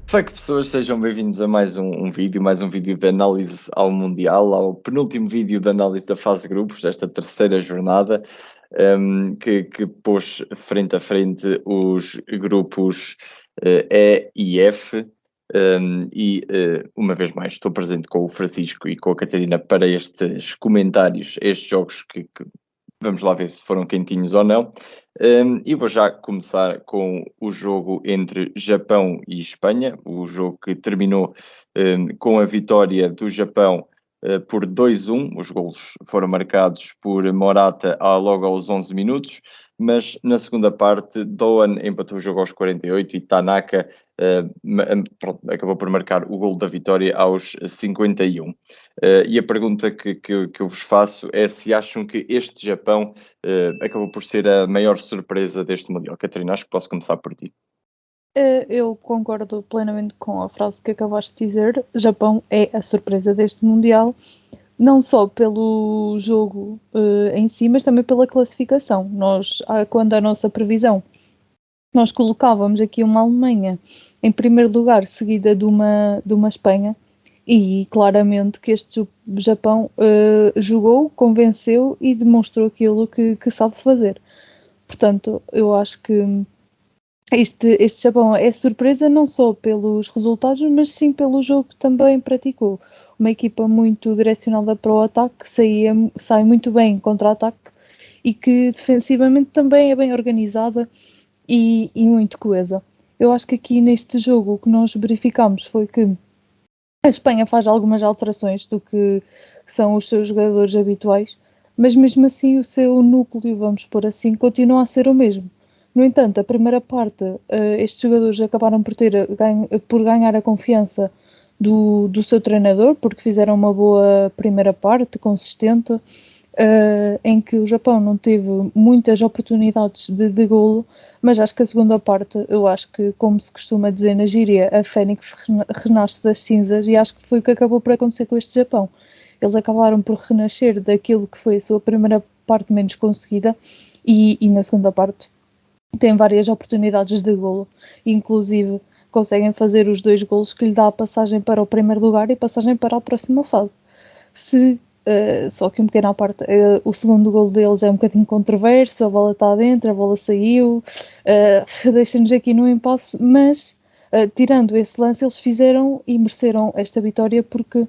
Fala que pessoas, sejam bem-vindos a mais um vídeo de análise ao Mundial, ao penúltimo vídeo de análise da fase de grupos desta terceira jornada, que pôs frente a frente os grupos E e F. Uma vez mais estou presente com o Francisco e com a Catarina para estes comentários, estes jogos que vamos lá ver se foram quentinhos ou não. E vou já começar com o jogo entre Japão e Espanha, o jogo que terminou com a vitória do Japão por 2-1. Os golos foram marcados por Morata logo aos 11 minutos, mas na segunda parte Doan empatou o jogo aos 48 e Tanaka acabou por marcar o golo da vitória aos 51. E a pergunta que eu vos faço é se acham que este Japão acabou por ser a maior surpresa deste Mundial. Catarina, acho que posso começar por ti. Eu concordo plenamente com a frase que acabaste de dizer. Japão é a surpresa deste Mundial, não só pelo jogo em si, mas também pela classificação. Quando a nossa previsão, nós colocávamos aqui uma Alemanha em primeiro lugar, seguida de uma Espanha, e claramente que este Japão jogou, convenceu e demonstrou aquilo que sabe fazer. Portanto, eu acho que este Japão é surpresa não só pelos resultados, mas sim pelo jogo que também praticou. Uma equipa muito direcionada para o ataque, que sai muito bem em contra-ataque e que defensivamente também é bem organizada e muito coesa. Eu acho que aqui neste jogo o que nós verificamos foi que a Espanha faz algumas alterações do que são os seus jogadores habituais, mas mesmo assim o seu núcleo, vamos pôr assim, continua a ser o mesmo. No entanto, a primeira parte, estes jogadores acabaram por ganhar a confiança do seu treinador, porque fizeram uma boa primeira parte, consistente, em que o Japão não teve muitas oportunidades de golo, mas acho que a segunda parte, eu acho que, como se costuma dizer na gíria, a Fênix renasce das cinzas, e acho que foi o que acabou por acontecer com este Japão. Eles acabaram por renascer daquilo que foi a sua primeira parte menos conseguida, e na segunda parte tem várias oportunidades de golo, inclusive conseguem fazer os 2 golos que lhe dá a passagem para o primeiro lugar e passagem para a próxima fase. Só que um pequeno à parte, o segundo golo deles é um bocadinho controverso, a bola está dentro, a bola saiu, deixa-nos aqui no impasse, mas tirando esse lance, eles fizeram e mereceram esta vitória porque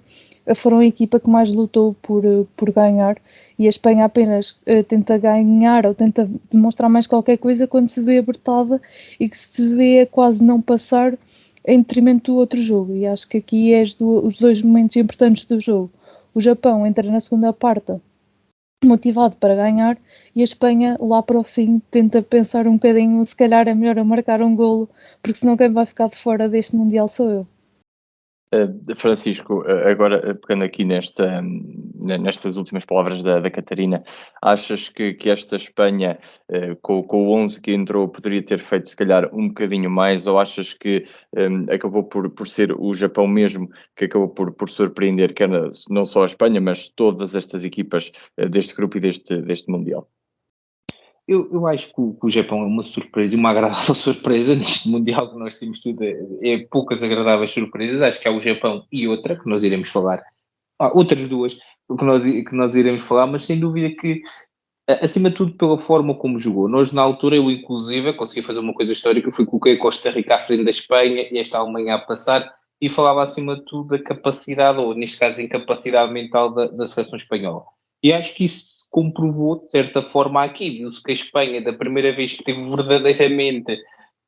foram a equipa que mais lutou por ganhar, e a Espanha apenas tenta ganhar ou tenta demonstrar mais qualquer coisa quando se vê apertada e que se vê quase não passar em detrimento do outro jogo. E acho que aqui os 2 momentos importantes do jogo. O Japão entra na segunda parte motivado para ganhar, e a Espanha lá para o fim tenta pensar um bocadinho, se calhar é melhor eu marcar um golo, porque senão quem vai ficar de fora deste Mundial sou eu. Francisco, agora pegando aqui nestas últimas palavras da Catarina, achas que esta Espanha, com o 11 que entrou, poderia ter feito se calhar um bocadinho mais, ou achas que acabou por ser o Japão mesmo que acabou por surpreender, quer não só a Espanha, mas todas estas equipas deste grupo e deste Mundial? Eu acho que o Japão é uma surpresa, uma agradável surpresa neste Mundial que nós temos tido. É poucas agradáveis surpresas. Acho que há o Japão e outra, que nós iremos falar. Outras duas que nós iremos falar, mas sem dúvida que, acima de tudo, pela forma como jogou. Nós, na altura, eu inclusive consegui fazer uma coisa histórica, fui coloquei a Costa Rica à frente da Espanha e esta Alemanha a passar, e falava acima de tudo da capacidade, ou neste caso, a incapacidade mental da seleção espanhola. E acho que isso comprovou, de certa forma, aqui. Viu-se que a Espanha, da primeira vez que teve verdadeiramente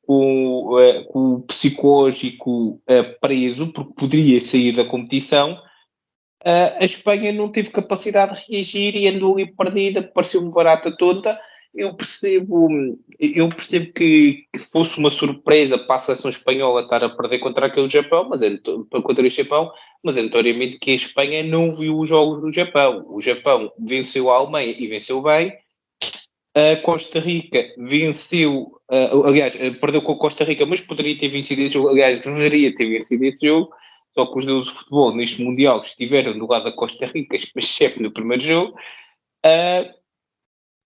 com o psicológico preso, porque poderia sair da competição, a Espanha não teve capacidade de reagir e andou ali perdida, pareceu-me barata toda. Eu percebo, eu percebo que fosse uma surpresa para a seleção espanhola estar a perder contra aquele Japão, contra o Japão, mas é notoriamente que a Espanha não viu os jogos do Japão. O Japão venceu a Alemanha e venceu bem. A Costa Rica venceu, aliás, perdeu com a Costa Rica, mas poderia ter vencido esse jogo, aliás, deveria ter vencido esse jogo, só que os deuses de futebol neste Mundial estiveram do lado da Costa Rica, exceto no primeiro jogo,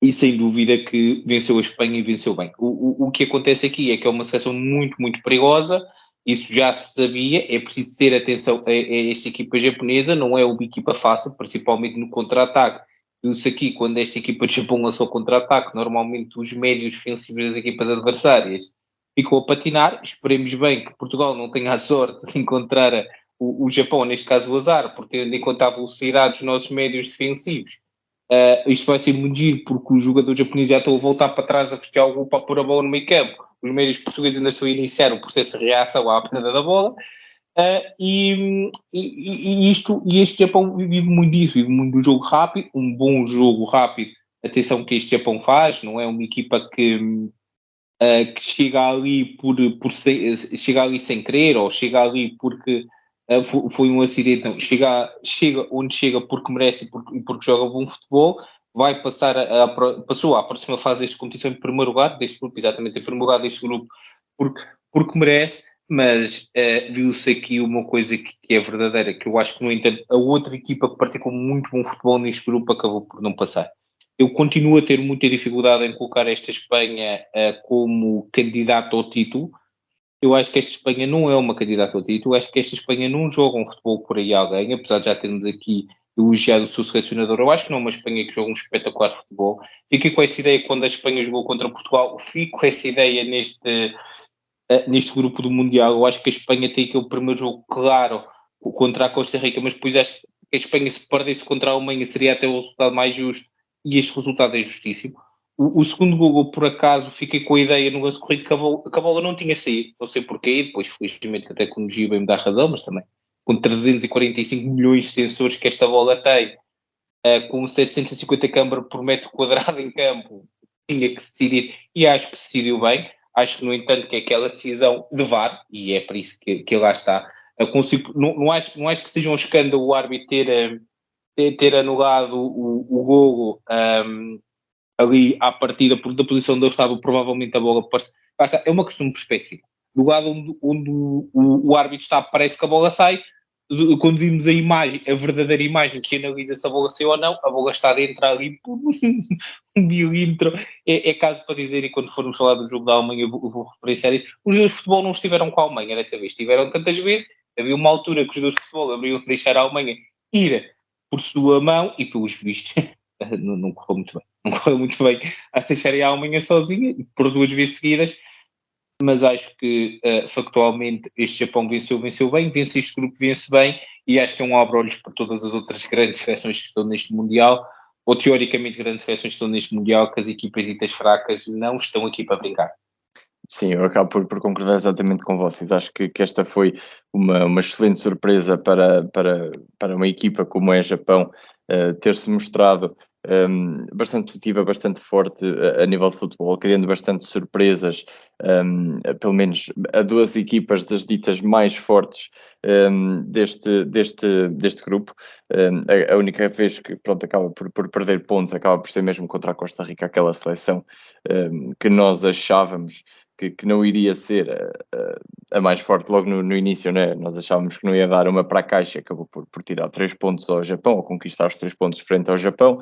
e sem dúvida que venceu a Espanha e venceu bem. O que acontece aqui é que é uma seleção muito, muito perigosa, isso já se sabia. É preciso ter atenção a esta equipa japonesa, não é uma equipa fácil, principalmente no contra-ataque. Viu-se aqui, quando esta equipa de Japão lançou contra-ataque, normalmente os médios defensivos das equipas adversárias ficam a patinar. Esperemos bem que Portugal não tenha a sorte de encontrar o Japão, neste caso o azar, por tendo em conta a velocidade dos nossos médios defensivos. Isto vai ser muito giro, porque os jogadores japoneses já estão a voltar para trás a fechar o gol para pôr a bola no meio campo. Os médios portugueses ainda estão a iniciar o processo de reação à perda da bola. Este Japão vive muito disso, vive muito do jogo rápido, um bom jogo rápido. Atenção que este Japão faz, não é uma equipa que chega ali chega ali sem querer, ou chega ali porque foi um acidente. Não, chega onde chega porque merece e porque joga bom futebol. Vai passar passou à próxima fase desta competição em primeiro lugar deste grupo, exatamente em primeiro lugar deste grupo, porque merece. Mas viu-se aqui uma coisa que é verdadeira, que eu acho que, no entanto, a outra equipa que praticou muito bom futebol neste grupo acabou por não passar. Eu continuo a ter muita dificuldade em colocar esta Espanha como candidata ao título. Eu acho que esta Espanha não é uma candidata ao título. Eu acho que esta Espanha não joga um futebol por aí alguém, apesar de já termos aqui elogiado o seu selecionador. Eu acho que não é uma Espanha que joga um espetacular futebol. Fiquei com essa ideia quando a Espanha jogou contra Portugal. Fico com essa ideia neste grupo do Mundial. Eu acho que a Espanha tem aquele primeiro jogo claro contra a Costa Rica, mas depois acho que a Espanha, se perdesse contra a Alemanha, seria até o resultado mais justo, e este resultado é justíssimo. O segundo gol, por acaso, fiquei com a ideia no lance corrido que a bola não tinha saído, não sei porquê, depois felizmente a tecnologia veio-me dar razão, mas também com 345 milhões de sensores que esta bola tem, com 750 câmaras por metro quadrado em campo, tinha que se decidir, e acho que se decidiu bem. Acho que, no entanto, que aquela decisão de VAR, e é por isso que lá está, não acho que seja um escândalo o árbitro ter anulado o golo ali à partida, porque da posição onde ele estava, provavelmente a bola passa. É uma questão de perspectiva. Do lado onde o árbitro está, parece que a bola sai. Quando vimos a imagem, a verdadeira imagem que analisa se a bola saiu ou não, a bola está dentro ali por um milímetro. É caso para dizer, e quando formos falar do jogo da Alemanha, eu vou referenciar isso. Os jogadores de futebol não estiveram com a Alemanha dessa vez, estiveram tantas vezes. Havia uma altura que os jogadores de futebol haveriam de deixar a Alemanha ir por sua mão, e pelos vistos não correu muito bem. Não correu muito bem a deixarem a Alemanha sozinha, por 2 vezes seguidas. Mas acho que factualmente este Japão venceu bem, vence este grupo, vence bem, e acho que é um abre-olhos para todas as outras grandes seleções que estão neste Mundial, ou teoricamente grandes seleções que estão neste Mundial, que as equipas ditas fracas não estão aqui para brincar. Sim, eu acabo por concordar exatamente com vocês. Acho que esta foi uma excelente surpresa para uma equipa como é Japão, ter-se mostrado bastante positiva, bastante forte a nível de futebol, criando bastante surpresas, pelo menos a 2 equipas das ditas mais fortes deste grupo. A única vez que acaba por perder pontos acaba por ser mesmo contra a Costa Rica, aquela seleção que nós achávamos que não iria ser a mais forte logo no início, né? Nós achávamos que não ia dar uma para a caixa, acabou por tirar 3 pontos ao Japão, ou conquistar os 3 pontos frente ao Japão.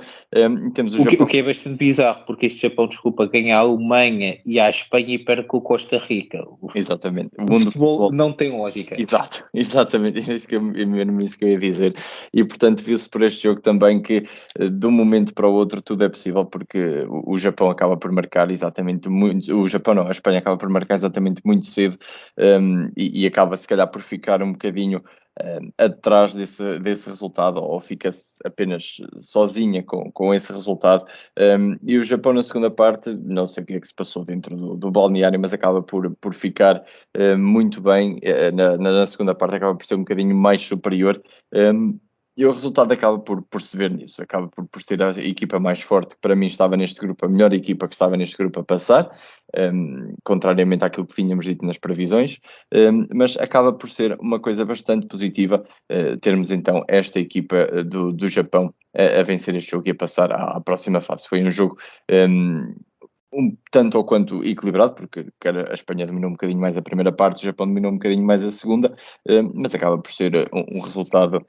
Temos o que é bastante bizarro, porque este Japão, ganha a Alemanha e a Espanha e perde com a Costa Rica. Exatamente. O futebol não tem lógica. Exato, exatamente, é isso que eu ia dizer. E portanto viu-se por este jogo também que de um momento para o outro tudo é possível, porque o Japão acaba por marcar exatamente muito, a Espanha acaba por marcar exatamente muito cedo, e acaba se calhar por ficar um bocadinho atrás desse resultado, ou fica-se apenas sozinha com esse resultado, e o Japão na segunda parte, não sei o que é que se passou dentro do balneário, mas acaba por ficar muito bem, na segunda parte acaba por ser um bocadinho mais superior, e o resultado acaba por se ver nisso, acaba por ser a equipa mais forte, que para mim estava neste grupo, a melhor equipa que estava neste grupo a passar, contrariamente àquilo que tínhamos dito nas previsões, mas acaba por ser uma coisa bastante positiva termos então esta equipa do Japão a vencer este jogo e a passar à próxima fase. Foi um jogo tanto ou quanto equilibrado, porque a Espanha dominou um bocadinho mais a primeira parte, o Japão dominou um bocadinho mais a segunda, mas acaba por ser um resultado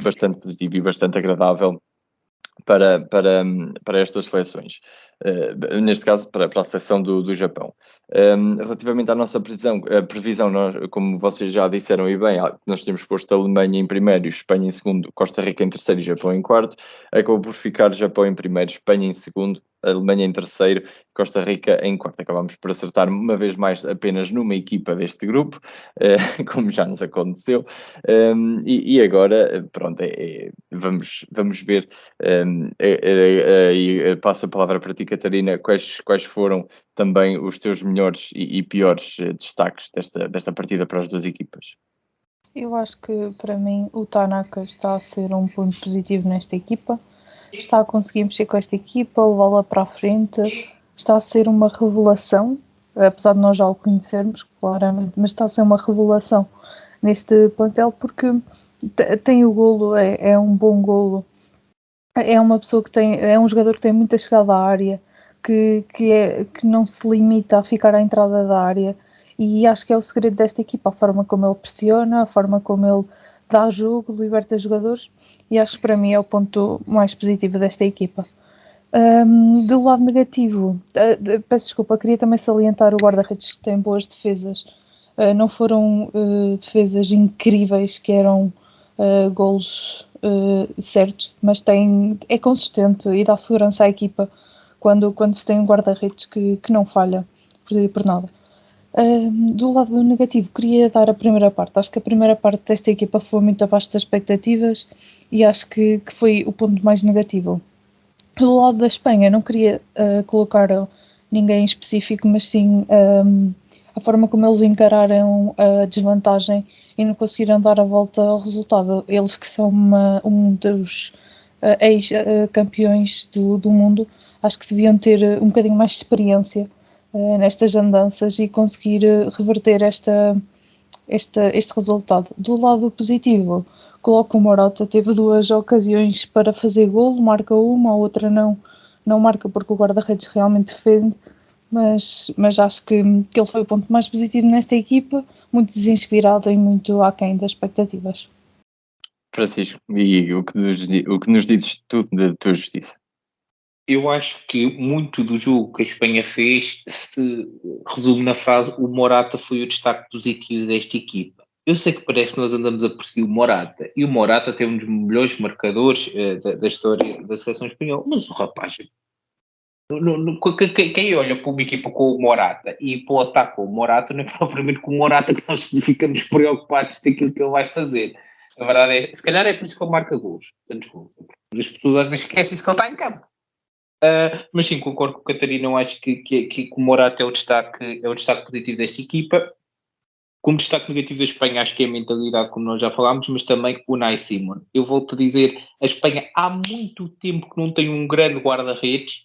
bastante positivo e bastante agradável para estas seleções, neste caso para a seleção do Japão. Relativamente à nossa previsão, nós, como vocês já disseram e bem, nós temos posto a Alemanha em primeiro, Espanha em segundo, Costa Rica em terceiro e Japão em quarto. Acabou por ficar Japão em primeiro, Espanha em segundo, Alemanha em terceiro, Costa Rica em quarto. Acabamos por acertar uma vez mais apenas numa equipa deste grupo, como já nos aconteceu. E agora, pronto, vamos ver. E passo a palavra para ti, Catarina. Quais foram também os teus melhores e piores destaques desta partida para as duas equipas? Eu acho que para mim o Tanaka está a ser um ponto positivo nesta equipa, está a conseguir mexer com esta equipa, levá-la para a frente, está a ser uma revelação, apesar de nós já o conhecermos, claramente, mas está a ser uma revelação neste plantel porque tem o golo, é um bom golo, é uma pessoa é um jogador que tem muita chegada à área, que não se limita a ficar à entrada da área, e acho que é o segredo desta equipa, a forma como ele pressiona, a forma como ele dá jogo, liberta jogadores, e acho que para mim é o ponto mais positivo desta equipa. Do lado negativo, peço desculpa, queria também salientar o guarda-redes, que tem boas defesas. Não foram defesas incríveis, que eram golos certos, mas é consistente e dá segurança à equipa quando se tem um guarda-redes que não falha por nada. Do lado negativo, queria dar a primeira parte. Acho que a primeira parte desta equipa foi muito abaixo das expectativas e acho que foi o ponto mais negativo. Do lado da Espanha, não queria colocar ninguém em específico, mas sim a forma como eles encararam a desvantagem e não conseguiram dar a volta ao resultado. Eles que são um dos ex-campeões do mundo, acho que deviam ter um bocadinho mais de experiência nestas andanças e conseguir reverter este resultado. Do lado positivo, coloco o Morata, teve 2 ocasiões para fazer golo, marca uma, a outra não marca porque o guarda-redes realmente defende, mas acho que ele foi o ponto mais positivo nesta equipa, muito desinspirado e muito aquém das expectativas. Francisco, e o que nos dizes tu da tua justiça? Eu acho que muito do jogo que a Espanha fez se resume na frase: o Morata foi o destaque positivo desta equipa. Eu sei que parece que nós andamos a perseguir o Morata, e o Morata tem um dos melhores marcadores da história da seleção espanhola, mas o rapaz, quem olha para uma equipa com o Morata e para o ataque com o Morata, não é propriamente com o Morata que nós ficamos preocupados daquilo que ele vai fazer. A verdade é, se calhar é por isso que ele marca gols. As pessoas às vezes esquecem-se que ele está em campo. Mas sim, concordo com a Catarina. Eu acho que o Morata é o destaque positivo desta equipa. Como destaque negativo da Espanha, acho que é a mentalidade, como nós já falámos, mas também o Unai Simon. Eu volto a dizer, a Espanha há muito tempo que não tem um grande guarda-redes.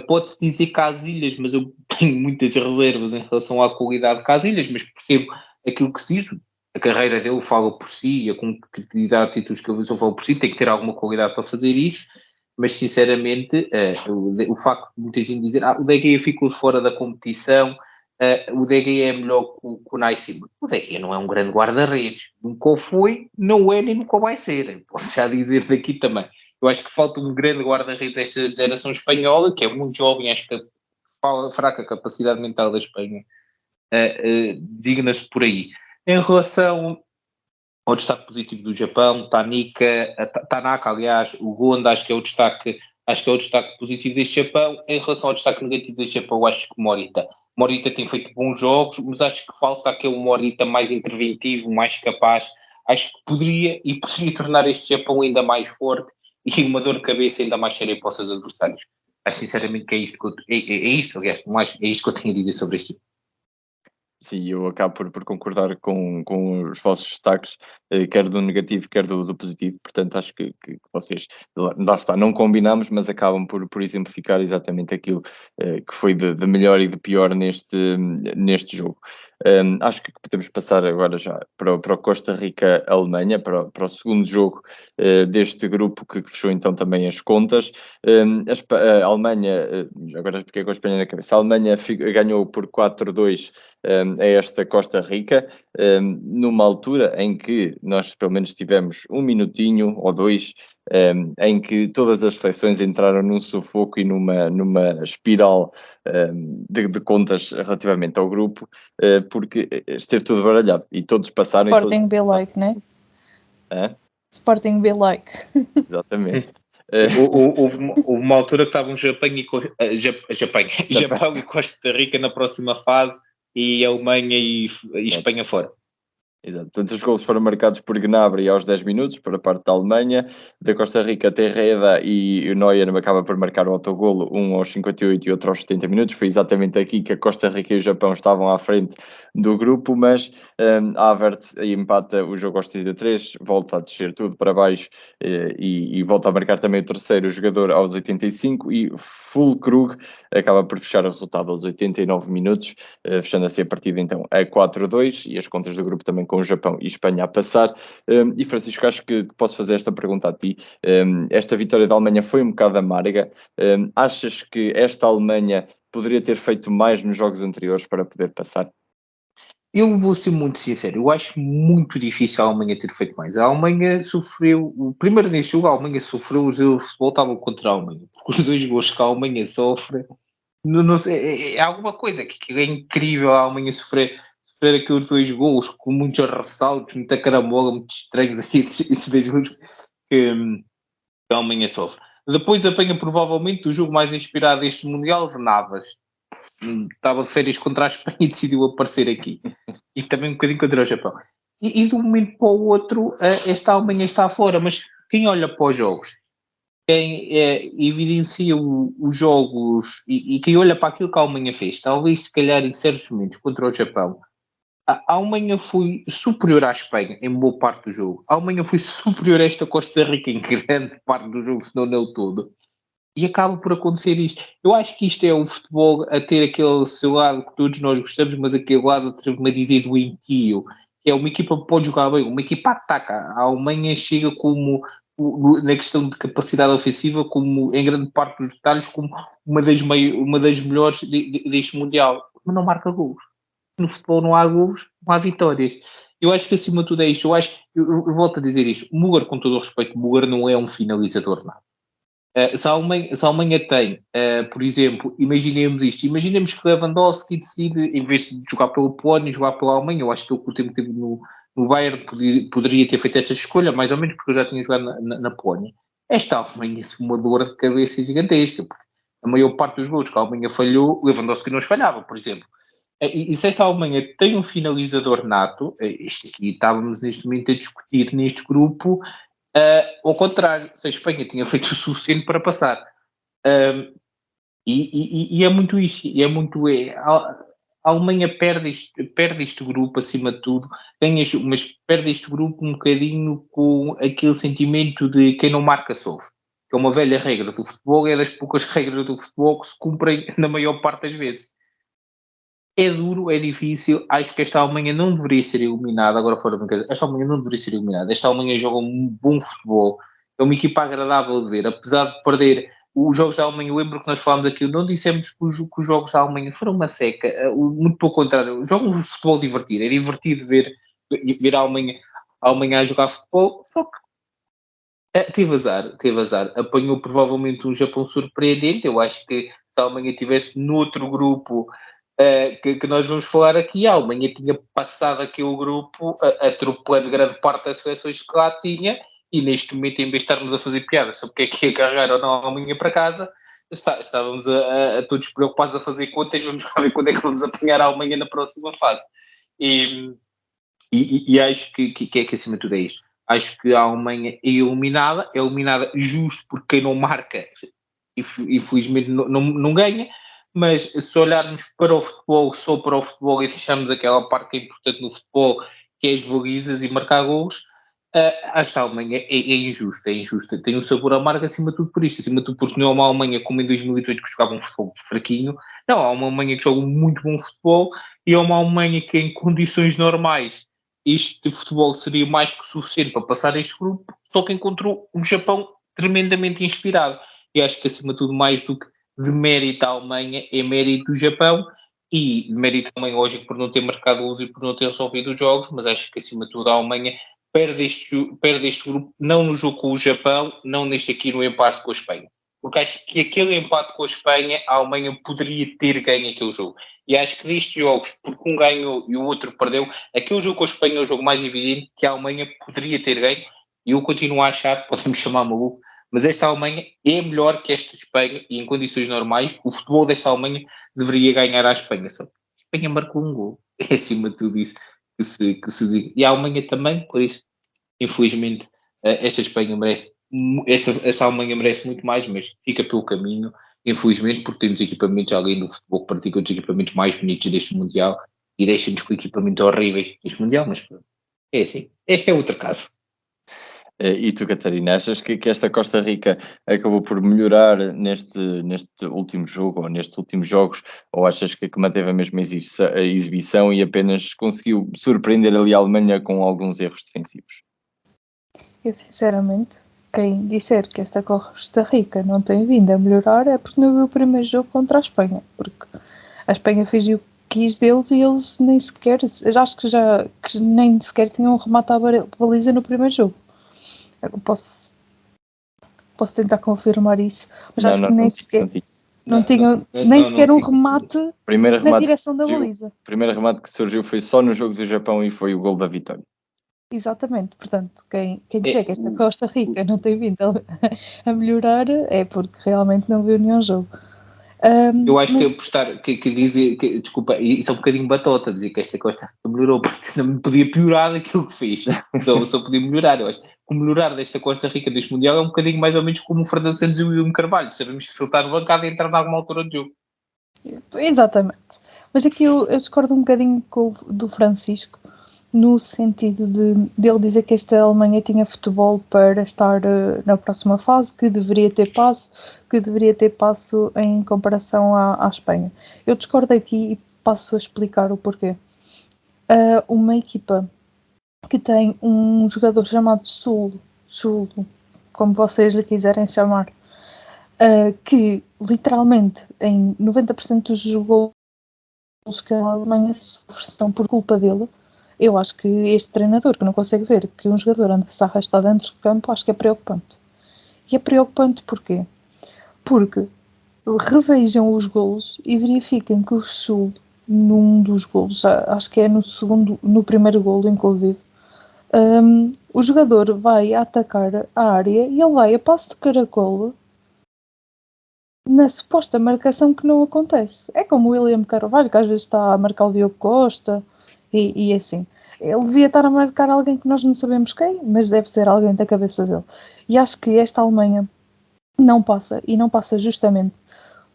Pode-se dizer Casillas, mas eu tenho muitas reservas em relação à qualidade de Casillas, mas percebo aquilo que se diz. A carreira dele fala por si, e a competitividade de títulos que ele fala por si, tem que ter alguma qualidade para fazer isso. Mas sinceramente, o facto de muita gente dizer o De Gea ficou fora da competição, o De Gea é melhor que o Unai Simon. O De Gea não é um grande guarda-redes, nunca foi, não é nem nunca vai ser. Posso já dizer daqui também. Eu acho que falta um grande guarda-redes desta geração espanhola, que é muito jovem, acho que a fraca capacidade mental da Espanha digna-se por aí. Em relação ao destaque positivo do Japão, Tanaka, aliás, o Gonda, acho que é o destaque positivo deste Japão. Em relação ao destaque negativo deste Japão, acho que Morita tem feito bons jogos, mas acho que falta aquele Morita mais interventivo, mais capaz. Acho que poderia tornar este Japão ainda mais forte e uma dor de cabeça ainda mais séria para os seus adversários. Acho sinceramente que é isto que eu tenho a dizer sobre este tipo. Sim, eu acabo por concordar com os vossos destaques, quer do negativo, quer do positivo, portanto acho que vocês, lá está, não combinamos, mas acabam por exemplificar exatamente aquilo que foi de melhor e de pior neste jogo. Acho que podemos passar agora já para o Costa Rica-Alemanha, para o segundo jogo deste grupo que fechou então também as contas. A Alemanha, agora fiquei com a Espanha na cabeça, a Alemanha ganhou por 4-2 a esta Costa Rica, numa altura em que nós pelo menos tivemos um minutinho ou dois em que todas as seleções entraram num sufoco e numa espiral de contas relativamente ao grupo, porque esteve tudo baralhado e todos passaram. Sporting be like, né? Sporting be like. Exatamente. Houve uma altura que estavam Japão e Costa Rica na próxima fase e Alemanha e Espanha fora. Exato. Portanto, os golos foram marcados por Gnabry aos 10 minutos, para a parte da Alemanha. Da Costa Rica, Terreda e o Neuer acaba por marcar o autogolo, um aos 58 e outro aos 70 minutos. Foi exatamente aqui que a Costa Rica e o Japão estavam à frente do grupo, mas Havertz empata o jogo aos 33, volta a descer tudo para baixo e volta a marcar também o terceiro jogador aos 85 e Füllkrug acaba por fechar o resultado aos 89 minutos, fechando assim a partida então a 4-2 e as contas do grupo também com o Japão e Espanha a passar. E Francisco, acho que posso fazer esta pergunta a ti. Esta vitória da Alemanha foi um bocado amarga. Achas que esta Alemanha poderia ter feito mais nos jogos anteriores para poder passar? Eu vou ser muito sincero, eu acho muito difícil a Alemanha ter feito mais. A Alemanha sofreu, o primeiro neste jogo, a Alemanha sofreu, os jogadores de futebol estavam contra a Alemanha, porque os dois gols que a Alemanha sofre, não sei, é alguma coisa que é incrível a Alemanha sofrer aqueles dois gols com muitos ressaltos, muita caramola, muito estranhos, esses dois gols que a Alemanha sofre. Depois apanha provavelmente o jogo mais inspirado deste Mundial de Navas. Estava de férias contra a Espanha e decidiu aparecer aqui. E também um bocadinho contra o Japão. E de um momento para o outro, esta Alemanha está fora. Mas quem olha para os jogos, quem evidencia os jogos e quem olha para aquilo que a Alemanha fez, talvez se calhar em certos momentos contra o Japão, a Alemanha foi superior à Espanha em boa parte do jogo. A Alemanha foi superior a esta Costa Rica em grande parte do jogo, se não no todo. E acaba por acontecer isto. Eu acho que isto é o futebol a ter aquele seu lado que todos nós gostamos, mas aquele lado, atrevo-me a dizer, doentio, que é uma equipa que pode jogar bem, uma equipa ataca. A Alemanha chega como, na questão de capacidade ofensiva, como em grande parte dos detalhes, como uma das melhores deste Mundial, mas não marca gols. No futebol não há gols, não há vitórias. Eu acho que acima de tudo é isto. Eu volto a dizer isto. O Müller, com todo o respeito, o Müller não é um finalizador nada. Se a Alemanha tem, por exemplo, imaginemos que Lewandowski decide, em vez de jogar pelo Polónia, jogar pela Alemanha. Eu acho que ele, com o tempo que teve no Bayern, poderia ter feito esta escolha, mais ou menos, porque eu já tinha jogado na Polónia. Esta Alemanha é uma dor de cabeça gigantesca, porque a maior parte dos gols que a Alemanha falhou, Lewandowski não os falhava, por exemplo. E se esta Alemanha tem um finalizador nato, e estávamos neste momento a discutir neste grupo, ao contrário, se a Espanha tinha feito o suficiente para passar. E é muito isto, a Alemanha perde este grupo acima de tudo, mas perde este grupo um bocadinho com aquele sentimento de quem não marca sofre, que é uma velha regra do futebol, é das poucas regras do futebol que se cumprem na maior parte das vezes. É duro, é difícil, acho que esta Alemanha não deveria ser eliminada, agora fora de brincadeira, esta Alemanha não deveria ser eliminada, esta Alemanha joga um bom futebol, é uma equipa agradável de ver, apesar de perder os jogos da Alemanha. Eu lembro que nós falámos aqui, não dissemos que os jogos da Alemanha foram uma seca, muito pelo contrário, jogam um futebol divertido, é divertido ver a Alemanha a jogar futebol, só que teve azar, apanhou provavelmente um Japão surpreendente. Eu acho que se a Alemanha estivesse noutro grupo que nós vamos falar aqui, a Alemanha tinha passado aquele grupo atropelando grande parte das seleções que lá tinha, e neste momento, em vez de estarmos a fazer piadas sobre o que é que ia carregar ou não a Alemanha para casa, estávamos a todos preocupados a fazer contas, vamos ver quando é que vamos apanhar a Alemanha na próxima fase. E acho que acima de tudo é isto. Acho que a Alemanha é eliminada justo porque quem não marca, infelizmente não ganha. Mas se olharmos para o futebol, só para o futebol, e deixarmos aquela parte que é importante no futebol, que é as balizas e marcar golos, esta Alemanha é injusta. Tem um sabor amargo acima de tudo por isto, acima de tudo porque não é uma Alemanha como em 2018 que jogava um futebol fraquinho, não, há uma Alemanha que joga um muito bom futebol, e é uma Alemanha que em condições normais este futebol seria mais que suficiente para passar este grupo, só que encontrou um Japão tremendamente inspirado. E acho que acima de tudo, mais do que de mérito à Alemanha, é mérito do Japão, e de mérito também, lógico, por não ter marcado luz e por não ter resolvido os jogos, mas acho que acima de tudo a Alemanha perde este grupo, não no jogo com o Japão, não neste aqui no empate com a Espanha. Porque acho que aquele empate com a Espanha, a Alemanha poderia ter ganho aquele jogo. E acho que destes jogos, porque um ganhou e o outro perdeu, aquele jogo com a Espanha é o jogo mais evidente que a Alemanha poderia ter ganho. E eu continuo a achar, podemos chamar maluco, mas esta Alemanha é melhor que esta Espanha e em condições normais o futebol desta Alemanha deveria ganhar à Espanha. Só que a Espanha marcou um gol. É acima de tudo isso que se diga. E a Alemanha também, por isso, infelizmente, esta Espanha merece, esta Alemanha merece muito mais, mas fica pelo caminho, infelizmente, porque temos equipamentos, alguém do futebol que pratica os equipamentos mais bonitos deste Mundial e deixa-nos com equipamentos horríveis deste Mundial, mas é assim, é outro caso. E tu, Catarina, achas que esta Costa Rica acabou por melhorar neste último jogo ou nestes últimos jogos, ou achas que manteve a mesma exibição e apenas conseguiu surpreender ali a Alemanha com alguns erros defensivos? Eu, sinceramente, quem disser que esta Costa Rica não tem vindo a melhorar é porque não viu o primeiro jogo contra a Espanha, porque a Espanha fez o que quis deles e eles nem sequer, acho que nem sequer tinham um remate à baliza no primeiro jogo. Eu posso tentar confirmar isso, mas acho que nem sequer não tinham nem sequer um remate na direção da baliza. O primeiro remate que surgiu foi só no jogo do Japão e foi o gol da vitória. Exatamente, portanto, quem disser que esta Costa Rica não tem vindo a melhorar é porque realmente não viu nenhum jogo. Eu acho que apostar, que dizer, desculpa, isso é um bocadinho batota, dizer que esta Costa melhorou, porque não podia piorar daquilo que fez, então só podia melhorar. Eu acho que o melhorar desta Costa Rica deste Mundial é um bocadinho mais ou menos como o Fernando Santos e o William Carvalho, sabemos que se ele está no bancada e entrar em alguma altura do jogo. Exatamente, mas aqui eu discordo um bocadinho do Francisco, no sentido dele dizer que esta Alemanha tinha futebol para estar na próxima fase, que deveria ter passo em comparação à Espanha. Eu discordo aqui e passo a explicar o porquê. Uma equipa que tem um jogador chamado Zulo, como vocês lhe quiserem chamar, que literalmente em 90% dos gols que a Alemanha sofre por culpa dele. Eu acho que este treinador que não consegue ver que um jogador anda-se a arrastar dentro do campo, acho que é preocupante. E é preocupante porquê? Porque revejam os golos e verifiquem que o Sul, num dos golos, acho que é no primeiro golo inclusive, o jogador vai atacar a área e ele vai a passo de caracol na suposta marcação que não acontece. É como o William Carvalho, que às vezes está a marcar o Diogo Costa e assim. Ele devia estar a marcar alguém que nós não sabemos quem, mas deve ser alguém da cabeça dele. E acho que esta Alemanha não passa, e não passa justamente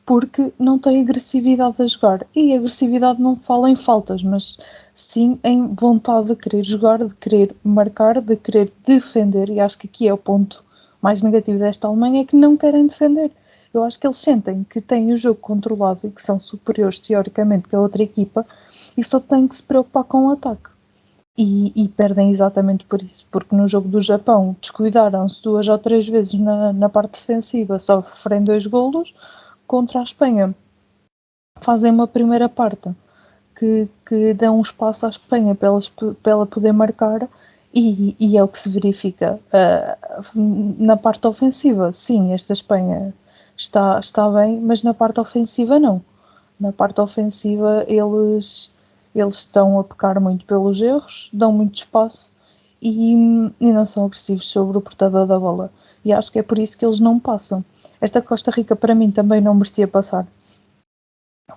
porque não tem agressividade a jogar. E agressividade não fala em faltas, mas sim em vontade de querer jogar, de querer marcar, de querer defender. E acho que aqui é o ponto mais negativo desta Alemanha, é que não querem defender. Eu acho que eles sentem que têm o jogo controlado e que são superiores teoricamente que a outra equipa e só têm que se preocupar com o ataque. E perdem exatamente por isso, porque no jogo do Japão descuidaram-se 2 ou 3 vezes na parte defensiva, sofrem 2 golos. Contra a Espanha fazem uma primeira parte que dá um espaço à Espanha para ela poder marcar e é o que se verifica na parte ofensiva. Sim, esta Espanha está bem, mas na parte ofensiva não. Na parte ofensiva eles estão a pecar muito pelos erros, dão muito espaço e não são agressivos sobre o portador da bola. E acho que é por isso que eles não passam. Esta Costa Rica para mim também não merecia passar.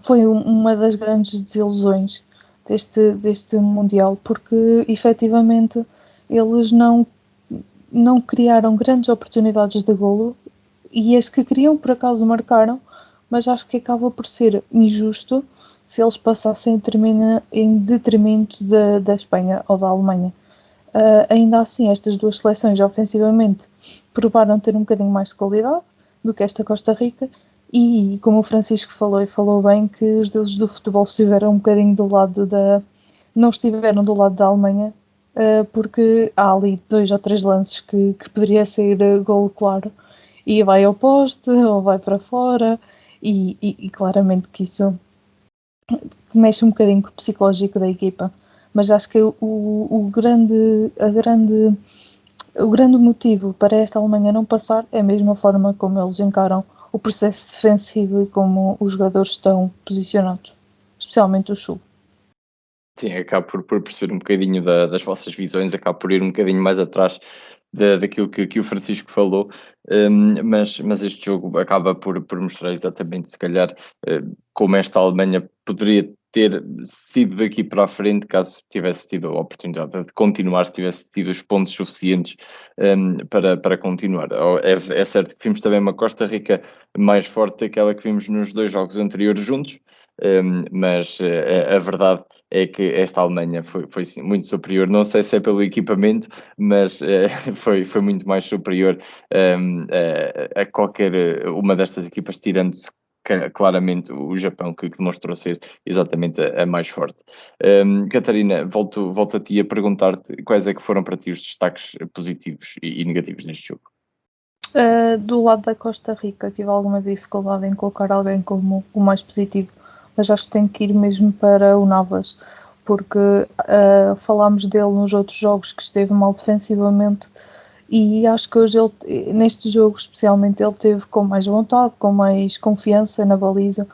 Foi uma das grandes desilusões deste Mundial, porque efetivamente eles não criaram grandes oportunidades de golo e as que queriam por acaso marcaram, mas acho que acaba por ser injusto se eles passassem em detrimento da Espanha ou da Alemanha. Ainda assim, estas duas seleções ofensivamente provaram ter um bocadinho mais de qualidade do que esta Costa Rica e, como o Francisco falou e falou bem, que os deuses do futebol estiveram um bocadinho do lado não estiveram do lado da Alemanha, porque há ali 2 ou 3 lances que poderia ser golo claro e vai ao poste ou vai para fora e claramente que isso mexe um bocadinho com o psicológico da equipa. mas acho que o grande motivo para esta Alemanha não passar é a mesma forma como eles encaram o processo defensivo e como os jogadores estão posicionados, especialmente o Sul. Sim, acabo por perceber um bocadinho das vossas visões, acabo por ir um bocadinho mais atrás daquilo que o Francisco falou, mas este jogo acaba por mostrar exatamente, se calhar, como esta Alemanha poderia ter sido daqui para a frente, caso tivesse tido a oportunidade de continuar, se tivesse tido os pontos suficientes para continuar. É certo que vimos também uma Costa Rica mais forte daquela que vimos nos 2 jogos anteriores juntos, mas a verdade é que esta Alemanha foi sim, muito superior, não sei se é pelo equipamento, mas foi muito mais superior a qualquer uma destas equipas, tirando-se claramente o Japão, que demonstrou ser exatamente a mais forte. Catarina, volto a ti a perguntar-te quais é que foram para ti os destaques positivos e negativos neste jogo. Do lado da Costa Rica, tive alguma dificuldade em colocar alguém como o mais positivo, mas acho que tem que ir mesmo para o Navas, porque falámos dele nos outros jogos que esteve mal defensivamente, e acho que hoje neste jogo especialmente ele teve com mais vontade, com mais confiança na baliza,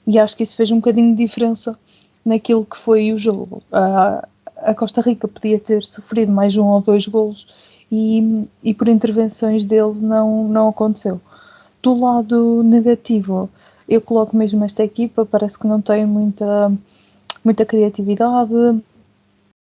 e acho que isso fez um bocadinho de diferença naquilo que foi o jogo. A Costa Rica podia ter sofrido mais 1 ou 2 golos e por intervenções dele não aconteceu. Do lado negativo, eu coloco mesmo esta equipa, parece que não tem muita criatividade.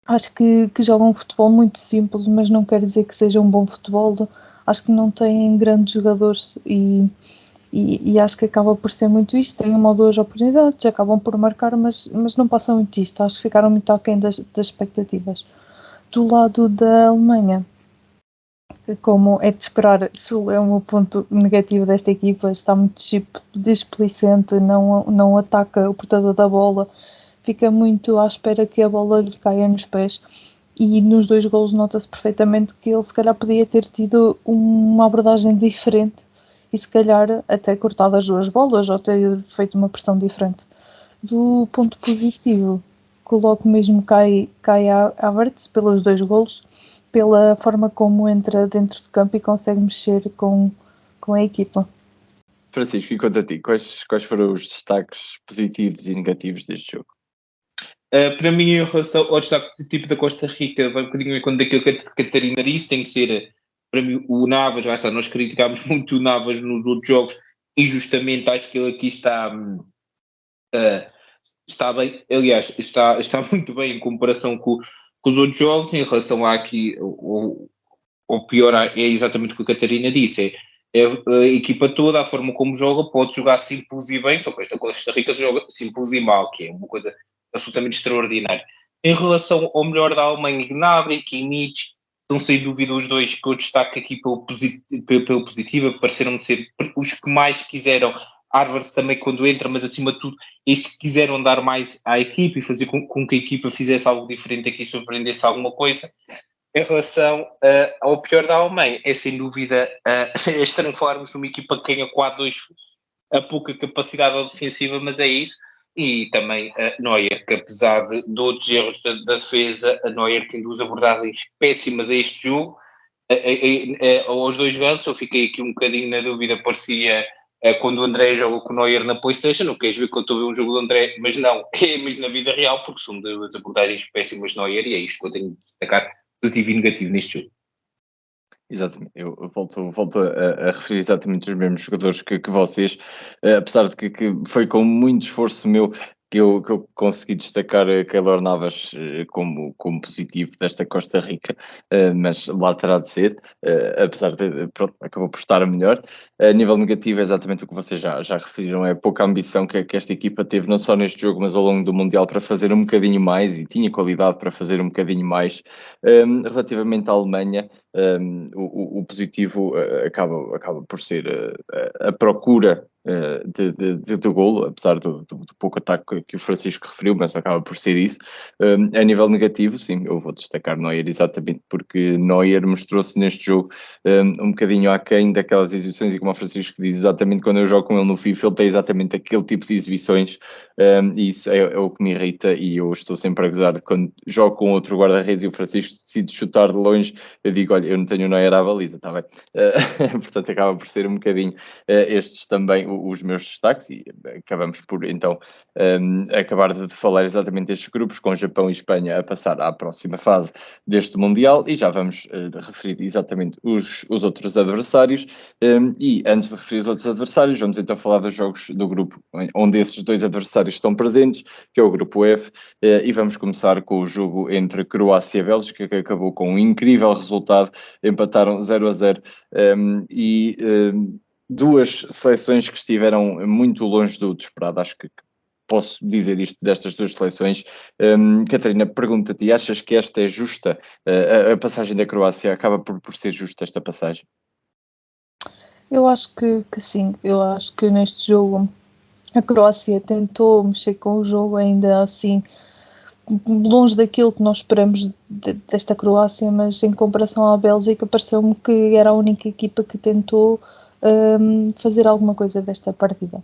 Acho que jogam um futebol muito simples, mas não quer dizer que seja um bom futebol. Acho que não têm grandes jogadores e acho que acaba por ser muito isto. Têm 1 ou 2 oportunidades, acabam por marcar, mas não passam muito isto. Acho que ficaram muito aquém das expectativas. Do lado da Alemanha, como é de esperar, Sul é o meu ponto negativo desta equipa. Está muito displicente, não ataca o portador da bola, fica muito à espera que a bola lhe caia nos pés, e nos 2 golos nota-se perfeitamente que ele se calhar podia ter tido uma abordagem diferente e se calhar até cortado as 2 bolas ou ter feito uma pressão diferente. Do ponto positivo, coloco mesmo Kai Havertz pelos 2 golos, pela forma como entra dentro de campo e consegue mexer com a equipa. Francisco, e quanto a ti, quais foram os destaques positivos e negativos deste jogo? Para mim, em relação ao destaque positivo da Costa Rica, vai um bocadinho em conta daquilo que a Catarina disse, tem que ser, para mim, o Navas. Já está, nós criticámos muito o Navas nos outros jogos, e justamente acho que ele aqui está bem, aliás, está muito bem em comparação com os outros jogos. Em relação a aqui, o pior é exatamente o que a Catarina disse, é a equipa toda, a forma como joga, pode jogar simples e bem, só que esta Costa Rica joga simples e mal, que é uma coisa absolutamente extraordinária. Em relação ao melhor da Alemanha, Gnabry e Kimmich, são sem dúvida os 2 que eu destaco aqui pelo positivo, pareceram-me ser os que mais quiseram. Havertz também quando entra, mas acima de tudo, estes que quiseram dar mais à equipa e fazer com que a equipa fizesse algo diferente aqui, surpreendesse alguma coisa. Em relação ao pior da Alemanha, é sem dúvida transformarmos numa equipa que ganha 4-2 a pouca capacidade defensiva, mas é isso. E também Neuer, que apesar de outros erros da defesa, a Neuer tem 2 abordagens péssimas a este jogo. Aos 2 gols, eu fiquei aqui um bocadinho na dúvida, parecia quando o André joga com o Neuer na PlayStation, não queres ver que eu estou a ver um jogo do André, mas não, é mesmo na vida real, porque são 2 abordagens péssimas de Neuer, e é isto que eu tenho de destacar positivo e negativo neste jogo. Exatamente, eu volto a referir exatamente os mesmos jogadores que vocês, apesar de que foi com muito esforço meu que eu consegui destacar Keylor Navas como positivo desta Costa Rica, mas lá terá de ser, apesar de, pronto, acabou por estar melhor. A nível negativo é exatamente o que vocês já referiram, é a pouca ambição que esta equipa teve, não só neste jogo, mas ao longo do Mundial, para fazer um bocadinho mais, e tinha qualidade para fazer um bocadinho mais. Relativamente à Alemanha, o positivo acaba por ser a procura de golo, apesar do pouco ataque que o Francisco referiu, mas acaba por ser isso. A nível negativo, sim, eu vou destacar Neuer, exatamente porque Neuer mostrou-se neste jogo um bocadinho aquém daquelas exibições, e como o Francisco diz, exatamente quando eu jogo com ele no FIFA, ele tem exatamente aquele tipo de exibições e isso é o que me irrita, e eu estou sempre a gozar quando jogo com outro guarda-redes e o Francisco decide chutar de longe, eu digo, olha, eu não tenho Neuer à baliza, está bem? Portanto, acaba por ser um bocadinho estes também os meus destaques, e acabamos por então acabar de falar exatamente destes grupos, com Japão e Espanha a passar à próxima fase deste Mundial, e já vamos referir exatamente os outros adversários. E antes de referir os outros adversários, vamos então falar dos jogos do grupo onde esses dois adversários estão presentes, que é o grupo F, e vamos começar com o jogo entre Croácia e Bélgica, que acabou com um incrível resultado, empataram 0-0, e duas seleções que estiveram muito longe do esperado. Acho que posso dizer isto destas duas seleções. Catarina, pergunta-te, achas que esta é justa? A passagem da Croácia acaba por ser justa, esta passagem? Eu acho que sim. Eu acho que neste jogo a Croácia tentou mexer com o jogo, ainda assim longe daquilo que nós esperamos desta Croácia, mas em comparação à Bélgica pareceu-me que era a única equipa que tentou fazer alguma coisa desta partida.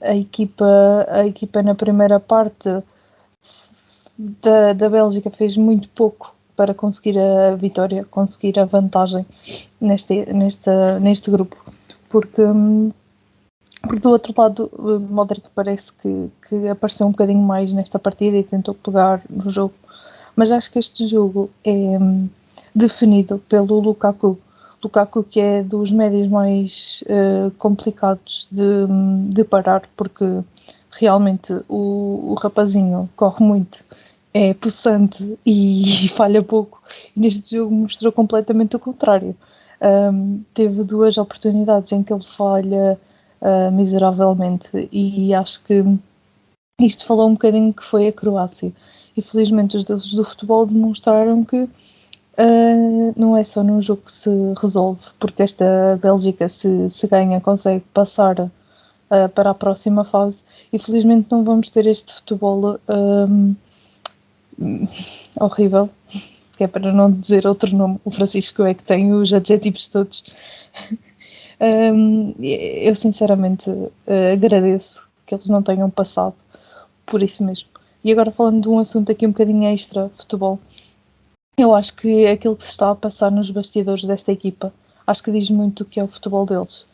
A equipa na primeira parte da Bélgica fez muito pouco para conseguir a vitória, conseguir a vantagem neste grupo, porque do outro lado, Modric parece que apareceu um bocadinho mais nesta partida e tentou pegar no jogo, mas acho que este jogo é definido pelo Lukaku, que é dos médios mais complicados de parar, porque realmente o rapazinho corre muito, é possante e falha pouco, e neste jogo mostrou completamente o contrário. Teve duas oportunidades em que ele falha miseravelmente, e acho que isto falou um bocadinho que foi a Croácia. Infelizmente os deuses do futebol demonstraram que não é só num jogo que se resolve, porque esta Bélgica, se ganha, consegue passar para a próxima fase. Infelizmente não vamos ter este futebol horrível, que é para não dizer outro nome. O Francisco é que tem os adjetivos todos. Eu sinceramente agradeço que eles não tenham passado por isso mesmo. E agora falando de um assunto aqui um bocadinho extra, futebol, eu acho que aquilo que se está a passar nos bastidores desta equipa, acho que diz muito o que é o futebol deles.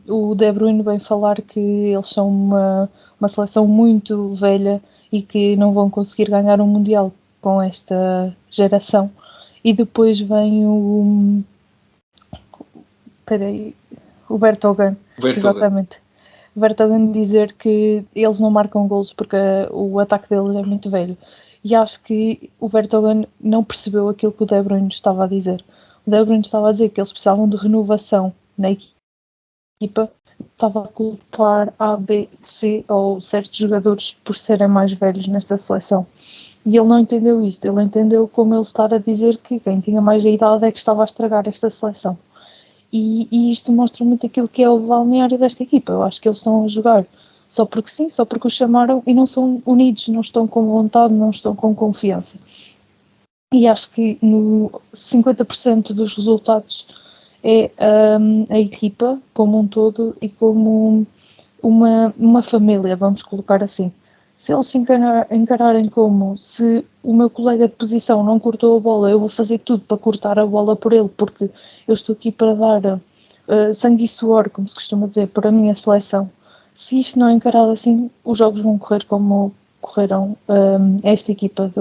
O De Bruyne vem falar que eles são uma seleção muito velha e que não vão conseguir ganhar um Mundial com esta geração. E depois vem o Vertonghen, exatamente. O Vertonghen dizer que eles não marcam golos porque o ataque deles é muito velho. E acho que o Vertonghen não percebeu aquilo que o De Bruyne estava a dizer. O De Bruyne estava a dizer que eles precisavam de renovação na equipa, estava a culpar A, B, C ou certos jogadores por serem mais velhos nesta seleção. E ele não entendeu isto. Ele entendeu como ele estar a dizer que quem tinha mais idade é que estava a estragar esta seleção. E isto mostra muito aquilo que é o balneário desta equipa. Eu acho que eles estão a jogar só porque sim, só porque os chamaram, e não são unidos, não estão com vontade, não estão com confiança. E acho que no 50% dos resultados é a equipa como um todo e como uma família, vamos colocar assim. Se eles se encararem como, se o meu colega de posição não cortou a bola, eu vou fazer tudo para cortar a bola por ele, porque eu estou aqui para dar sangue e suor, como se costuma dizer, para a minha seleção. Se isto não é encarado assim, os jogos vão correr como correram esta equipa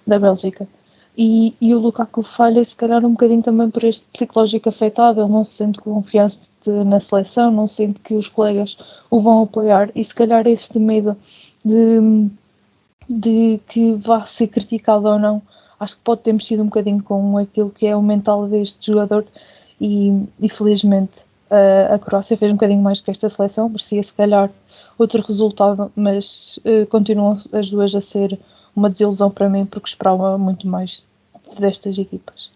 da Bélgica. E o Lukaku falha, se calhar, um bocadinho também por este psicológico afetado. Ele não se sente confiante na seleção, não sente que os colegas o vão apoiar, e se calhar esse medo de que vá ser criticado ou não, acho que pode ter mexido um bocadinho com aquilo que é o mental deste jogador, e felizmente a Croácia fez um bocadinho mais que esta seleção, merecia se calhar outro resultado, mas continuam as duas a ser uma desilusão para mim, porque esperava muito mais destas equipas.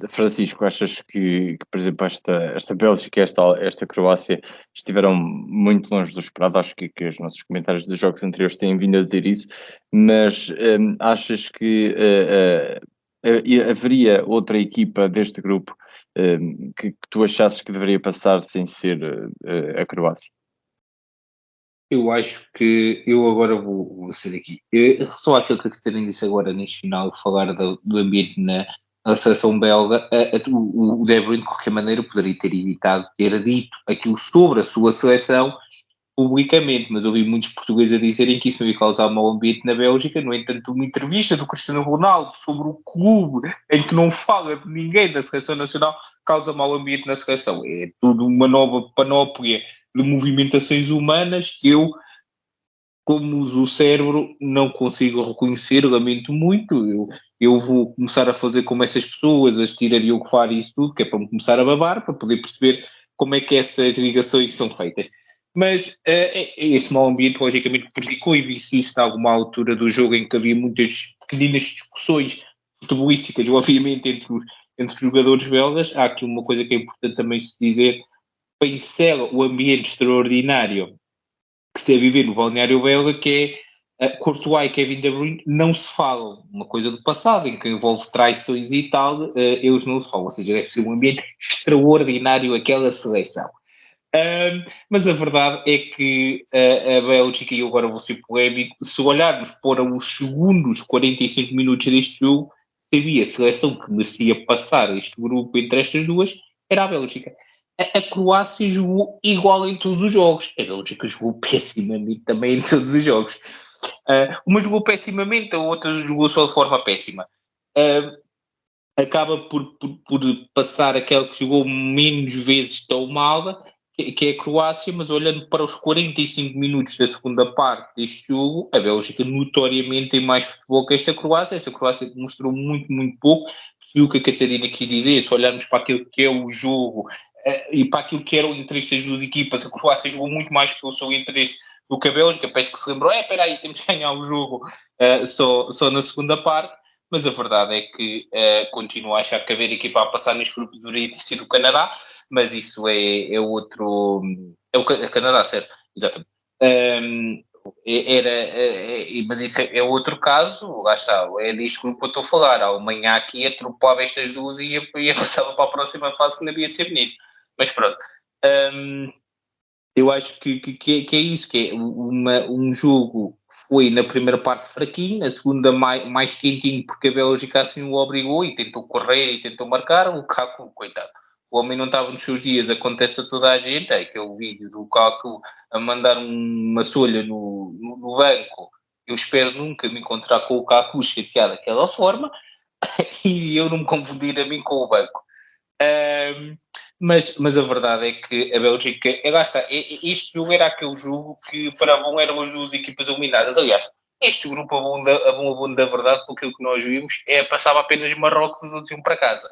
Francisco, achas que, por exemplo, esta Bélgica e esta Croácia estiveram muito longe do esperado? Acho que os nossos comentários dos jogos anteriores têm vindo a dizer isso, mas achas que haveria outra equipa deste grupo que tu achasses que deveria passar sem ser a Croácia? Eu acho que eu agora vou ser aqui. Só aquilo que a Catarina disse agora neste final, falar do ambiente na seleção belga, o De Bruyne de qualquer maneira poderia ter evitado ter dito aquilo sobre a sua seleção publicamente, mas ouvi muitos portugueses a dizerem que isso não ia causar mau ambiente na Bélgica. No entanto, uma entrevista do Cristiano Ronaldo sobre o clube em que não fala de ninguém da seleção nacional causa mau ambiente na seleção. É tudo uma nova panóplia de movimentações humanas que eu, como uso o cérebro, não consigo reconhecer, lamento muito. Eu vou começar a fazer como essas pessoas, assistir a Diogo Faro e isso tudo, que é para me começar a babar, para poder perceber como é que essas ligações são feitas. Mas esse mau ambiente, logicamente, prejudicou e vi-se isso em alguma altura do jogo em que havia muitas pequenas discussões futebolísticas, obviamente, entre os jogadores belgas. Há aqui uma coisa que é importante também se dizer: pincela o ambiente extraordinário que se deve viver no balneário belga, que é Courtois e Kevin De Bruyne não se falam, uma coisa do passado, em que envolve traições e tal, eles não se falam, ou seja, deve ser um ambiente extraordinário aquela seleção. Mas a verdade é que a Bélgica, e eu agora vou ser polémico, se olharmos para os segundos 45 minutos deste jogo, sabia a seleção que merecia passar este grupo entre estas duas, era a Bélgica. A Croácia jogou igual em todos os jogos. A Bélgica jogou pessimamente também em todos os jogos. Uma jogou pessimamente, a outra jogou só de forma péssima. Acaba por passar aquela que jogou menos vezes tão mal, que é a Croácia, mas olhando para os 45 minutos da segunda parte deste jogo, a Bélgica notoriamente tem mais futebol que esta Croácia. Esta Croácia mostrou muito, muito pouco. Percebi o que a Catarina quis dizer. Se olharmos para aquilo que é o jogo e para aquilo que era o interesse das duas equipas, a Croácia jogou muito mais pelo seu interesse do que a Bélgica. Parece que se lembrou, espera aí, temos que ganhar o jogo só na segunda parte. Mas a verdade é que continuo a achar que haver equipa a passar neste grupo deveria ter sido o Canadá, mas isso é outro... É o Canadá, certo? Exatamente. Mas isso é outro caso, lá está, é deste grupo que eu estou a falar. A Alemanha aqui atropava estas duas e ia passava para a próxima fase, que não havia de ser bonito. Mas pronto. Eu acho que é isso, que é um jogo foi na primeira parte fraquinho, na segunda mais quentinho, porque a Bélgica assim o obrigou e tentou correr e tentou marcar. O Lukaku, coitado, o homem não estava nos seus dias, acontece a toda a gente. É aquele vídeo do Lukaku a mandar uma solha no banco. Eu espero nunca me encontrar com o Lukaku chateado daquela forma e eu não me confundir a mim com o banco. Mas a verdade é que a Bélgica, lá está, este jogo era aquele jogo que para bom eram as duas equipas eliminadas. Aliás, este grupo, a bom da verdade, por aquilo que nós vimos, passava apenas Marrocos e os outros iam para casa.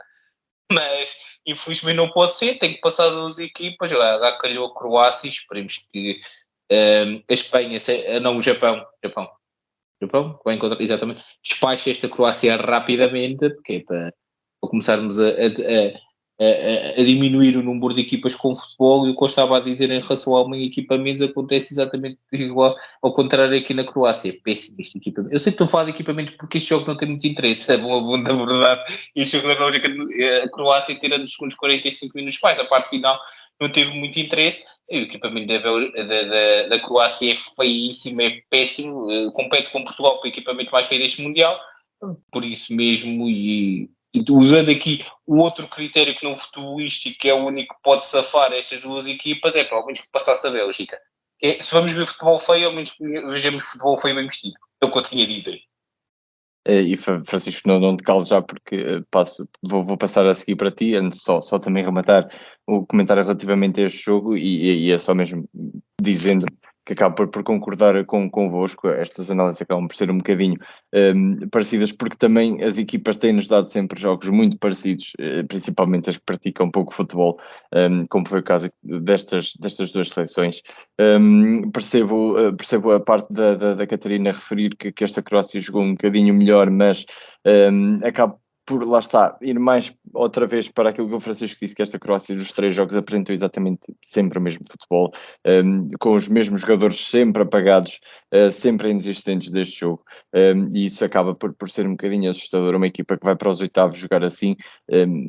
Mas infelizmente não pode ser, tem que passar as duas equipas. Lá calhou a Croácia e esperemos que a Espanha, não, o Japão, vai encontrar, exatamente, despache esta Croácia rapidamente, porque é para começarmos a diminuir o número de equipas com futebol. E o que eu estava a dizer em relação ao meu equipamentos acontece exatamente igual, ao contrário aqui na Croácia. É péssimo este equipamento. Eu sei que estou a falar de equipamentos porque este jogo não tem muito interesse, é bom da verdade. Este jogo da Bélgica, a Croácia, tirando os segundos 45 minutos mais, a parte final não teve muito interesse. E o equipamento da Croácia é feíssimo, é péssimo, compete com Portugal para o equipamento mais feio deste Mundial, por isso mesmo. E usando aqui o outro critério que não futebolístico, que é o único que pode safar estas duas equipas, é pelo menos que passasse a Bélgica. Se vamos ver futebol feio, ao menos vejamos futebol feio bem vestido. É o que eu tinha a dizer. E Francisco, não te cales já, porque vou passar a seguir para ti, antes só também rematar o comentário relativamente a este jogo, e é só mesmo dizendo que acabo por concordar convosco. Estas análises acabam por ser um bocadinho parecidas, porque também as equipas têm-nos dado sempre jogos muito parecidos, principalmente as que praticam pouco futebol, como foi o caso destas duas seleções. Percebo a parte da Catarina referir que esta Croácia jogou um bocadinho melhor, mas acabo por, lá está, ir mais outra vez para aquilo que o Francisco disse, que esta Croácia dos 3 jogos apresentou exatamente sempre o mesmo futebol, com os mesmos jogadores sempre apagados, sempre inexistentes deste jogo, e isso acaba por ser um bocadinho assustador, uma equipa que vai para os oitavos jogar assim,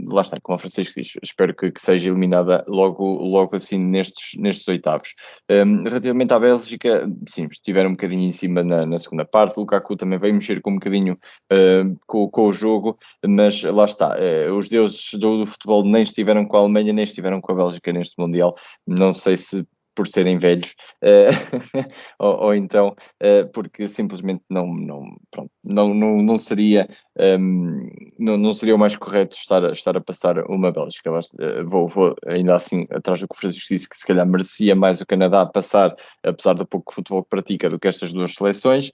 lá está, como o Francisco diz, espero que seja eliminada logo assim nestes oitavos. Relativamente à Bélgica, sim, estiveram um bocadinho em cima na segunda parte, o Lukaku também veio mexer com um bocadinho com o jogo, mas lá está, os deuses do futebol nem estiveram com a Alemanha, nem estiveram com a Bélgica neste Mundial, não sei se por serem velhos, ou então porque simplesmente não seria não seria o mais correto estar a passar uma Bélgica. Vou ainda assim atrás do que o Francisco disse, que se calhar merecia mais o Canadá passar, apesar do pouco futebol que pratica, do que estas duas seleções,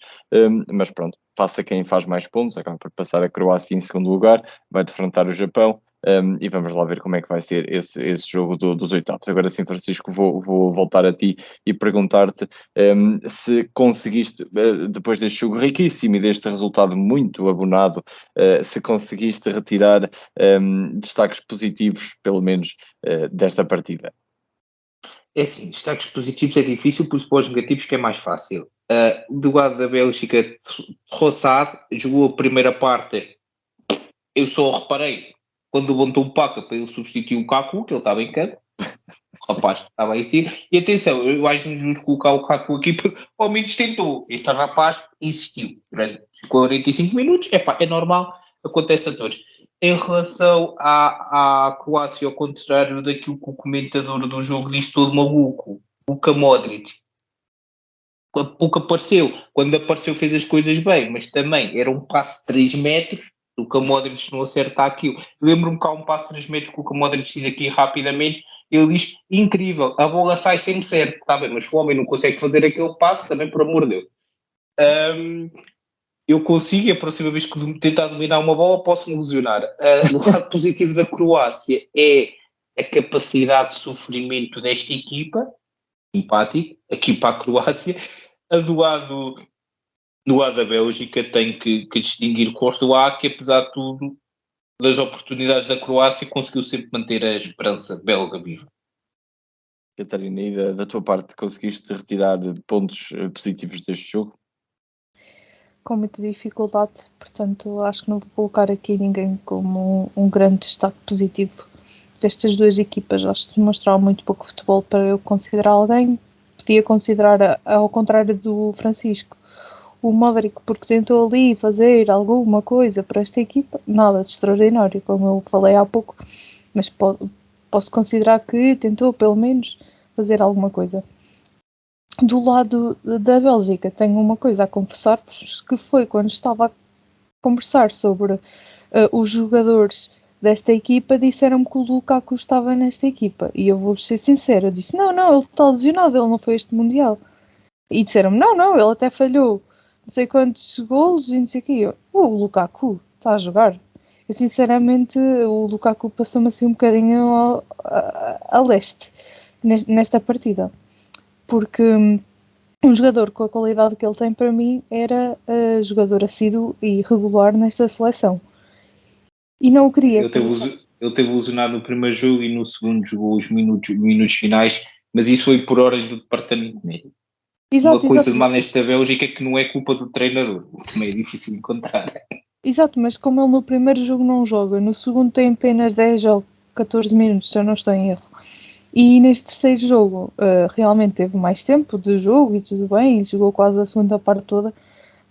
mas pronto, passa quem faz mais pontos, acaba por passar a Croácia em segundo lugar, vai defrontar o Japão. E vamos lá ver como é que vai ser esse jogo dos oitavos. Agora sim, Francisco, vou voltar a ti e perguntar-te se conseguiste, depois deste jogo riquíssimo e deste resultado muito abonado, se conseguiste retirar destaques positivos, pelo menos, desta partida. É assim, destaques positivos é difícil, por os negativos que é mais fácil. Do lado da Bélgica, Trossard jogou a primeira parte, eu só reparei quando levantou o Paca para ele substituir o Kaku, que ele estava em campo. O rapaz estava aí sim. E atenção, eu acho injusto colocar o Kaku aqui, porque ao menos tentou. Este rapaz insistiu durante 45 minutos. É normal, acontece a todos. Em relação à Croácia, ao contrário daquilo que o comentador do jogo diz, todo maluco, o Luka Modric, pouco apareceu. Quando apareceu fez as coisas bem, mas também era um passe de 3 metros, o Luka Modric não acerta aquilo. Lembro-me que há um passe de 3 metros que o Luka Modric diz aqui rapidamente, ele diz, incrível, a bola sai sempre certo, está bem, mas o homem não consegue fazer aquele passe, também por amor de Deus. Eu consigo, e a próxima vez que tentar dominar uma bola posso me lesionar. O lado positivo da Croácia é a capacidade de sofrimento desta equipa, empático, aqui para a Croácia. Do lado da Bélgica tem que distinguir Courtois, que apesar de tudo, das oportunidades da Croácia, conseguiu sempre manter a esperança belga viva. Catarina, e da tua parte, conseguiste retirar pontos positivos deste jogo? Com muita dificuldade, portanto acho que não vou colocar aqui ninguém como um grande destaque positivo destas duas equipas. Acho que demonstraram muito pouco futebol para eu considerar alguém. Podia considerar, ao contrário do Francisco, o Modric, porque tentou ali fazer alguma coisa para esta equipa, nada de extraordinário, como eu falei há pouco, mas posso considerar que tentou pelo menos fazer alguma coisa. Do lado da Bélgica, tenho uma coisa a confessar-vos, que foi quando estava a conversar sobre os jogadores desta equipa, disseram-me que o Lukaku estava nesta equipa. E eu vou ser sincera, eu disse, não, ele está lesionado, ele não foi este Mundial. E disseram-me, não, ele até falhou não sei quantos golos e não sei o quê. O Lukaku está a jogar. Eu, sinceramente, o Lukaku passou-me assim um bocadinho a leste nesta partida. Porque um jogador com a qualidade que ele tem, para mim, era jogador assíduo e regular nesta seleção. E não o queria. Ele teve lesionado no primeiro jogo e no segundo jogou os minutos finais, mas isso foi por horas do departamento médico. Uma coisa de mal nesta Bélgica é que não é culpa do treinador, também é difícil de encontrar. Exato, mas como ele no primeiro jogo não joga, no segundo tem apenas 10 ou 14 minutos, se eu não estou em erro. E neste terceiro jogo realmente teve mais tempo de jogo e tudo bem, jogou quase a segunda parte toda,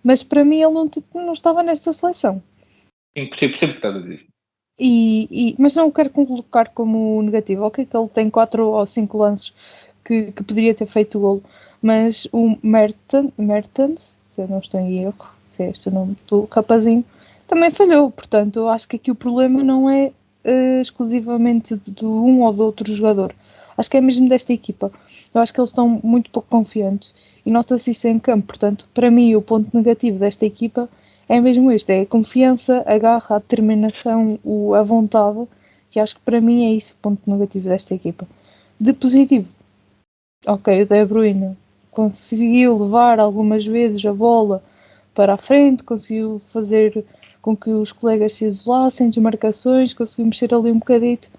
mas para mim ele não estava nesta seleção. Percebo o que estás a dizer. Mas não o quero colocar como negativo. Ok, que ele tem 4 ou 5 lances que poderia ter feito o golo, mas o Mertens, se eu não estou em erro, se é este o nome do rapazinho, também falhou. Portanto, eu acho que aqui o problema não é exclusivamente de um ou do outro jogador. Acho que é mesmo desta equipa. Eu acho que eles estão muito pouco confiantes e nota-se isso em campo. Portanto, para mim, o ponto negativo desta equipa é mesmo este. É a confiança, a garra, a determinação, a vontade. E acho que para mim é isso o ponto negativo desta equipa. De positivo, ok, o De Bruyne conseguiu levar algumas vezes a bola para a frente, conseguiu fazer com que os colegas se isolassem, desmarcações, conseguiu mexer ali um bocadito,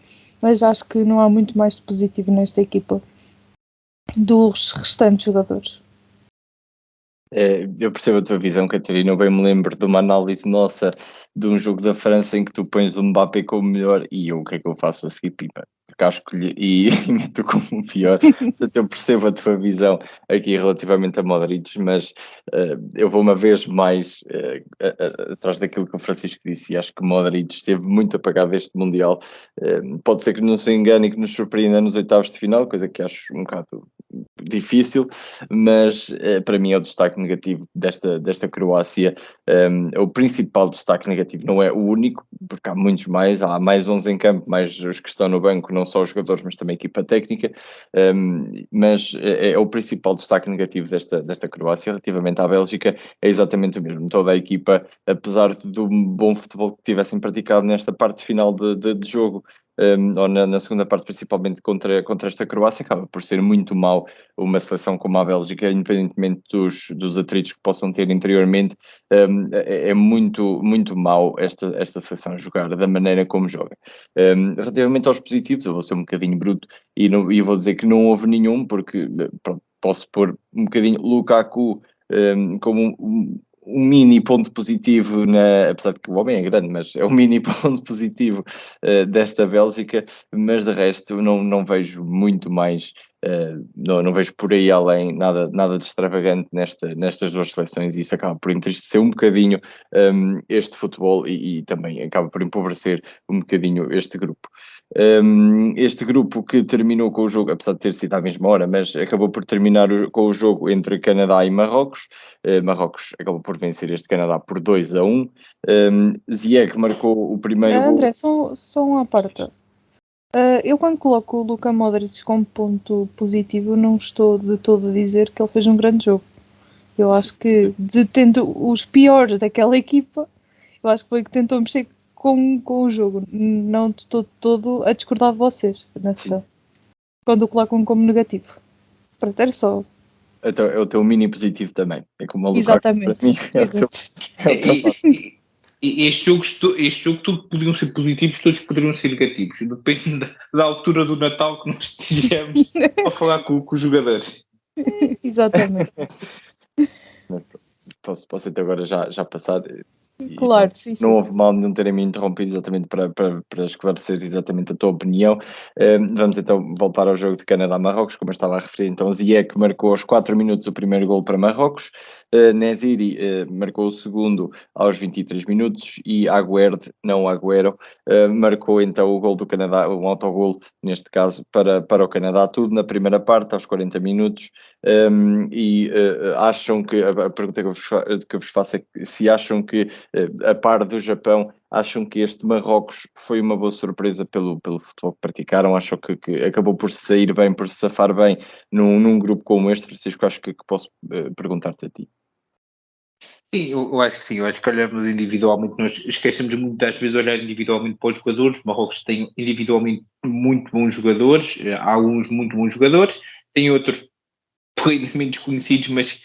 mas acho que não há muito mais de positivo nesta equipa dos restantes jogadores. Eu percebo a tua visão, Catarina. Eu bem me lembro de uma análise nossa de um jogo da França em que tu pões o Mbappé como melhor e eu, o que é que eu faço a seguir? Pipa. Porque acho que e meto como pior. Portanto, eu percebo a tua visão aqui relativamente a Modric, mas eu vou uma vez mais atrás daquilo que o Francisco disse e acho que Modric esteve muito apagado deste Mundial. Pode ser que não se engane e que nos surpreenda nos oitavos de final, coisa que acho um bocado difícil, mas para mim é o destaque negativo desta Croácia. O principal destaque negativo, não é o único, porque há muitos mais, há mais 11 em campo, mais os que estão no banco, não só os jogadores, mas também a equipa técnica, mas é o principal destaque negativo desta Croácia relativamente à Bélgica, é exatamente o mesmo. Toda a equipa, apesar do bom futebol que tivessem praticado nesta parte final de jogo, ou na segunda parte, principalmente contra esta Croácia, acaba por ser muito mau uma seleção como a Bélgica, independentemente dos atritos que possam ter interiormente. É muito, muito mau esta seleção a jogar da maneira como joga. Relativamente aos positivos, eu vou ser um bocadinho bruto e vou dizer que não houve nenhum, porque pronto, posso pôr um bocadinho Lukaku como um mini ponto positivo, apesar de que o homem é grande, mas é um mini ponto positivo desta Bélgica, mas de resto não vejo muito mais, não vejo por aí além nada de extravagante nestas duas seleções, e isso acaba por entristecer um bocadinho este futebol e também acaba por empobrecer um bocadinho este grupo. Este grupo que terminou com o jogo, apesar de ter sido à mesma hora, mas acabou por terminar com o jogo entre Canadá e Marrocos. Marrocos acabou por vencer este Canadá por 2-1. Ziyech marcou o primeiro gol. André, só uma parte. Eu quando coloco o Luka Modric como ponto positivo, não estou de todo a dizer que ele fez um grande jogo. Eu acho que, tendo os piores daquela equipa, eu acho que foi que tentou mexer com o jogo. Não estou todo a discordar de vocês nessa, quando o colocam como negativo. Pronto, era só. Então, é o teu mini positivo também. É como o Lukaku Exatamente. para mim. Este jogo todos podiam ser positivos, todos poderiam ser negativos. Depende da altura do Natal que nós estejamos a falar com os jogadores. Exatamente. Posso até agora já passar. Claro, sim. Não houve mal de não terem me interrompido exatamente para esclarecer exatamente a tua opinião. Vamos então voltar ao jogo de Canadá-Marrocos, como eu estava a referir. Então, Ziyech marcou aos 4 minutos o primeiro gol para Marrocos, Neziri marcou o segundo aos 23 minutos e Agüero marcou então o gol do Canadá, um autogol neste caso para o Canadá, tudo na primeira parte aos 40 minutos. Acham que, a pergunta que eu vos faço é se acham que, a par do Japão, acham que este Marrocos foi uma boa surpresa pelo futebol que praticaram? Acham que acabou por se sair bem, por se safar bem num grupo como este? Francisco, acho que posso perguntar-te a ti. Sim, eu acho que sim. Eu acho que olhamos individualmente, nós esquecemos muitas vezes de olhar individualmente para os jogadores. O Marrocos tem individualmente muito bons jogadores, há uns muito bons jogadores, tem outros plenamente desconhecidos, mas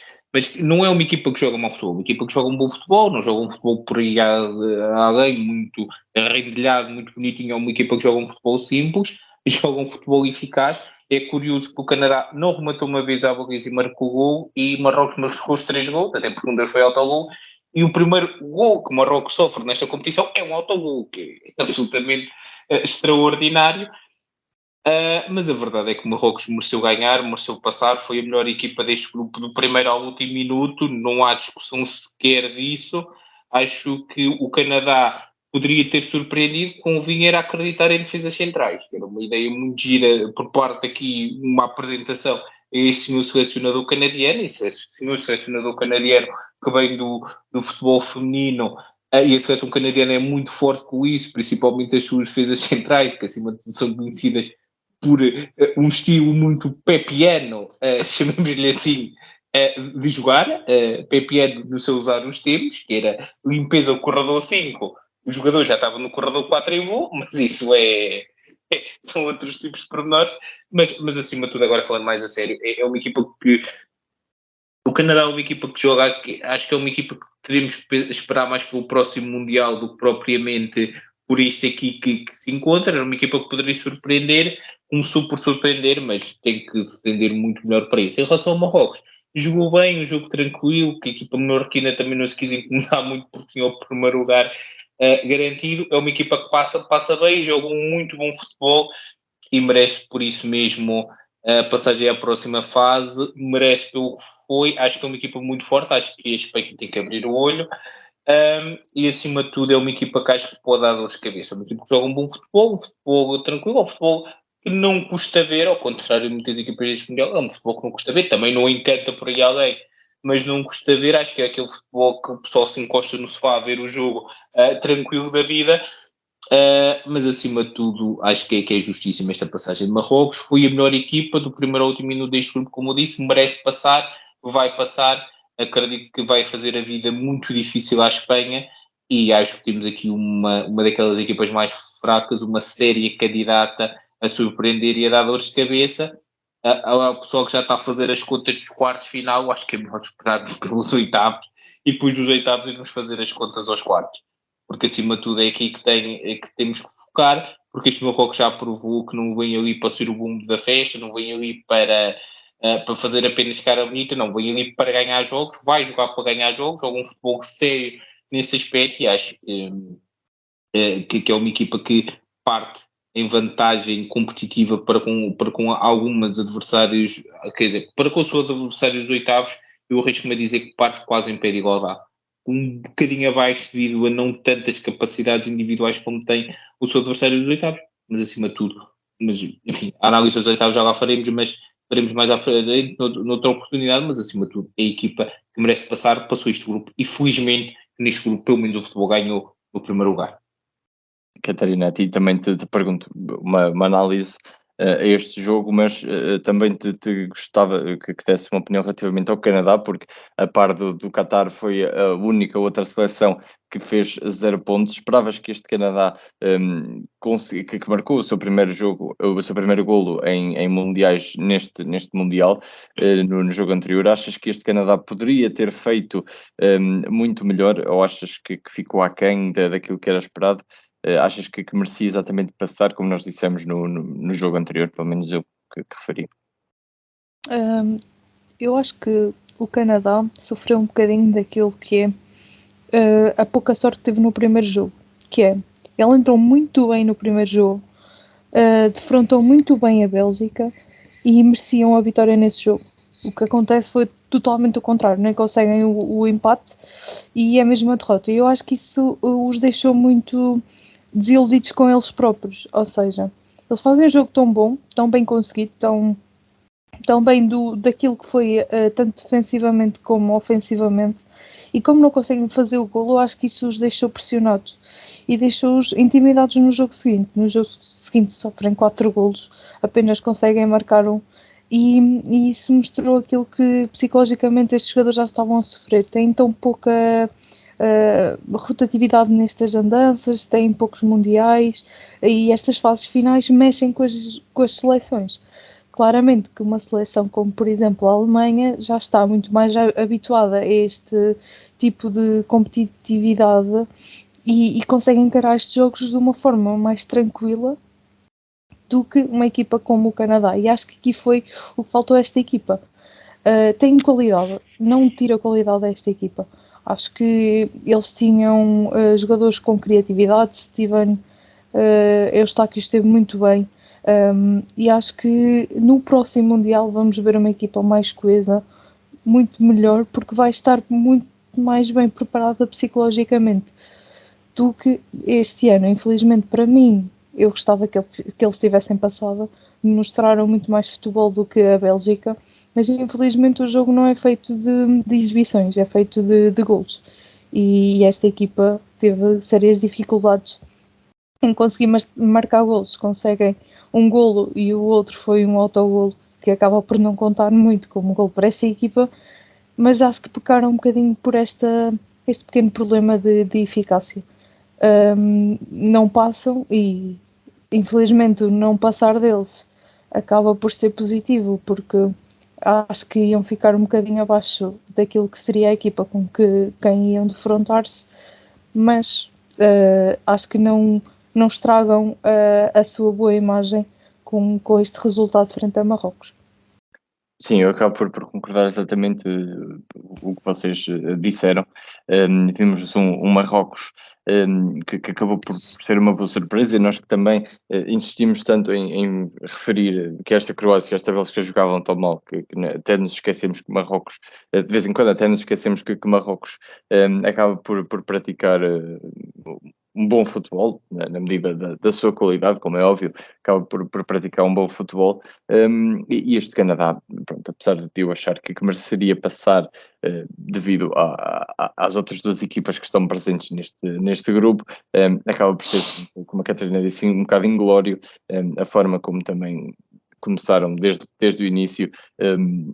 não é uma equipa que joga mau futebol, uma equipa que joga um bom futebol, não joga um futebol por aí além, muito arrendilhado, muito bonitinho, é uma equipa que joga um futebol simples, joga um futebol eficaz. É curioso que o Canadá não rematou uma vez à baliza e marcou o gol, e Marrocos marcou os 3 gols, até porque um deles foi autogol, e o primeiro gol que Marrocos sofre nesta competição é um autogol, que é absolutamente extraordinário. Mas a verdade é que o Marrocos mereceu ganhar, mereceu passar, foi a melhor equipa deste grupo do primeiro ao último minuto, não há discussão sequer disso. Acho que o Canadá poderia ter surpreendido, convinha era acreditar em defesas centrais, que era uma ideia muito gira por parte aqui, uma apresentação a este senhor selecionador canadiano, e esse senhor selecionador canadiano que vem do futebol feminino, e a seleção canadiana é muito forte com isso, principalmente as suas defesas centrais, que acima de tudo são conhecidas por um estilo muito pepiano, chamemos-lhe assim, de jogar. Pepiano no seu usar os termos, que era limpeza ao corredor 5, os jogadores já estavam no corredor 4 em voo, mas isso são outros tipos de pormenores, mas acima de tudo, agora falando mais a sério, é uma equipa que O Canadá é uma equipa que joga aqui, acho que é uma equipa que teremos que esperar mais pelo próximo Mundial do que propriamente por este aqui que se encontra. É uma equipa que poderia surpreender, começou por surpreender, mas tem que se render muito melhor para isso. Em relação ao Marrocos, jogou bem, um jogo tranquilo, que a equipa menorquina também não se quis incomodar muito porque tinha o primeiro lugar garantido. É uma equipa que passa bem, joga um muito bom futebol e merece por isso mesmo a passagem à próxima fase, merece pelo que foi, acho que é uma equipa muito forte, acho que a Espanha tem que abrir o olho, e acima de tudo é uma equipa que acho que pode dar dores de cabeça, uma equipa que joga um bom futebol, um futebol tranquilo, um futebol que não custa ver, ao contrário de muitas equipas deste Mundial, é um futebol que não custa ver, também não encanta por aí além, mas não custa ver, acho que é aquele futebol que o pessoal se encosta no sofá a ver o jogo tranquilo da vida. Mas acima de tudo acho que é justíssima esta passagem de Marrocos. Foi a melhor equipa do primeiro ao último minuto deste grupo, como eu disse, merece passar, vai passar, acredito que vai fazer a vida muito difícil à Espanha e acho que temos aqui uma daquelas equipas mais fracas, uma séria candidata a surpreender e a dar dores de cabeça. O pessoal que já está a fazer as contas dos quartos final, acho que é melhor esperar pelos oitavos e depois dos oitavos irmos fazer as contas aos quartos, porque acima de tudo é aqui que temos que focar, porque este Marrocos já provou que não vem ali para ser o bumbo da festa, não vem ali para fazer apenas cara bonita, não, vem ali para ganhar jogos, vai jogar para ganhar jogos, joga um futebol sério nesse aspecto e acho que é uma equipa que parte em vantagem competitiva para com alguns adversários, quer dizer, para com os seus adversários oitavos, eu arrisco-me a dizer que parte quase em pé de igualdade, um bocadinho abaixo devido a não tantas capacidades individuais como tem o seu adversário dos oitavos, mas acima de tudo, mas enfim, a análise dos oitavos já lá faremos, mas faremos mais à frente, noutra oportunidade, mas acima de tudo, a equipa que merece passar, passou este grupo, e felizmente neste grupo, pelo menos o futebol ganhou no primeiro lugar. Catarina, a ti também te pergunto uma análise a este jogo, mas também te gostava que desse uma opinião relativamente ao Canadá, porque a par do Qatar foi a única outra seleção que fez 0 pontos. Esperavas que este Canadá que marcou o seu primeiro jogo, o seu primeiro golo em mundiais neste Mundial, no jogo anterior, achas que este Canadá poderia ter feito muito melhor, ou achas que ficou aquém daquilo que era esperado? Achas que merecia exatamente passar, como nós dissemos no jogo anterior, pelo menos eu que referi? Eu acho que o Canadá sofreu um bocadinho daquilo que é a pouca sorte que teve no primeiro jogo, que é, ele entrou muito bem no primeiro jogo, defrontou muito bem a Bélgica e mereciam a vitória nesse jogo. O que acontece foi totalmente o contrário, nem conseguem o empate e é mesmo a derrota. E eu acho que isso os deixou muito desiludidos com eles próprios, ou seja, eles fazem um jogo tão bom, tão bem conseguido, tão bem daquilo que foi tanto defensivamente como ofensivamente, e como não conseguem fazer o golo, eu acho que isso os deixou pressionados e deixou-os intimidados no jogo seguinte. No jogo seguinte sofrem 4 golos, apenas conseguem marcar um, e isso mostrou aquilo que psicologicamente estes jogadores já estavam a sofrer. Têm tão pouca rotatividade nestas andanças, têm poucos mundiais e estas fases finais mexem com as seleções. Claramente que uma seleção como, por exemplo, a Alemanha já está muito mais habituada a este tipo de competitividade e consegue encarar estes jogos de uma forma mais tranquila do que uma equipa como o Canadá. E acho que aqui foi o que faltou a esta equipa. Tem qualidade, não tira a qualidade desta equipa. Acho que eles tinham jogadores com criatividade. Steven Eustáquio esteve muito bem, e acho que no próximo Mundial vamos ver uma equipa mais coesa, muito melhor, porque vai estar muito mais bem preparada psicologicamente do que este ano. Infelizmente para mim, eu gostava que eles tivessem passado, mostraram muito mais futebol do que a Bélgica, mas infelizmente o jogo não é feito de exibições, é feito de golos. E esta equipa teve sérias dificuldades em conseguir marcar golos. Conseguem um golo e o outro foi um autogolo que acaba por não contar muito como golo para esta equipa, mas acho que pecaram um bocadinho por este pequeno problema de eficácia. Não passam e infelizmente o não passar deles acaba por ser positivo, porque acho que iam ficar um bocadinho abaixo daquilo que seria a equipa com quem iam defrontar-se, mas acho que não estragam a sua boa imagem com este resultado frente a Marrocos. Sim, eu acabo por concordar exatamente o que vocês disseram. Vimos um Marrocos que acabou por ser uma boa surpresa, e nós que também insistimos tanto em referir que esta Croácia e esta Bélgica jogavam tão mal que até nos esquecemos que Marrocos, de vez em quando até nos esquecemos que Marrocos acaba por praticar um bom futebol, na medida da sua qualidade, como é óbvio, acaba por praticar um bom futebol. E este Canadá, pronto, apesar de eu achar que mereceria passar devido às outras duas equipas que estão presentes neste grupo, acaba por ser, como a Catarina disse, um bocado inglório a forma como também começaram desde o início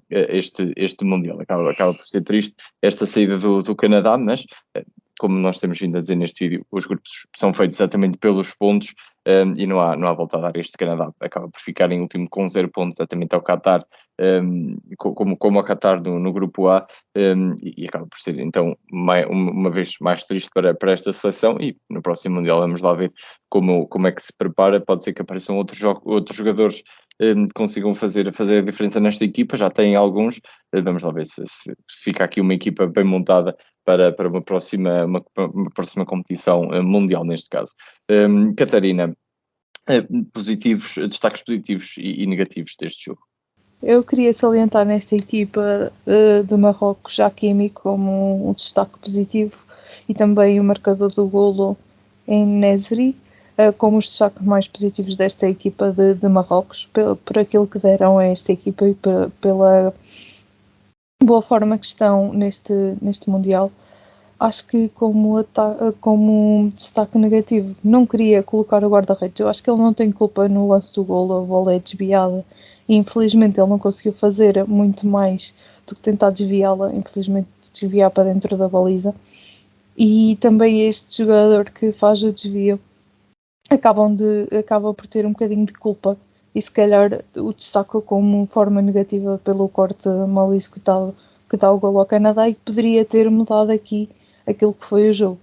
este Mundial. Acaba por ser triste esta saída do Canadá, mas como nós temos vindo a dizer neste vídeo, os grupos são feitos exatamente pelos pontos e não há volta a dar. Este Canadá acaba por ficar em último com 0 pontos, exatamente ao Qatar, como ao Qatar no grupo A, e acaba por ser então uma vez mais triste para esta seleção. E no próximo Mundial vamos lá ver como é que se prepara. Pode ser que apareçam outros jogadores que consigam fazer a diferença nesta equipa. Já têm alguns, vamos lá ver se fica aqui uma equipa bem montada para uma próxima competição mundial, neste caso. Catarina, destaques positivos e negativos deste jogo. Eu queria salientar nesta equipa do Marrocos Hakimi como um destaque positivo, e também o marcador do golo em Nesri como os destaques mais positivos desta equipa de Marrocos, por aquilo que deram a esta equipa e pela boa forma que estão neste Mundial. Acho que como destaque negativo não queria colocar o guarda-redes. Eu acho que ele não tem culpa no lance do golo, a bola é desviada e infelizmente ele não conseguiu fazer muito mais do que tentar desviá-la, infelizmente desviar para dentro da baliza. E também este jogador que faz o desvio acaba por ter um bocadinho de culpa, e se calhar o destaca como forma negativa pelo corte mal executado que dá o golo ao Canadá, e que poderia ter mudado aqui aquilo que foi o jogo.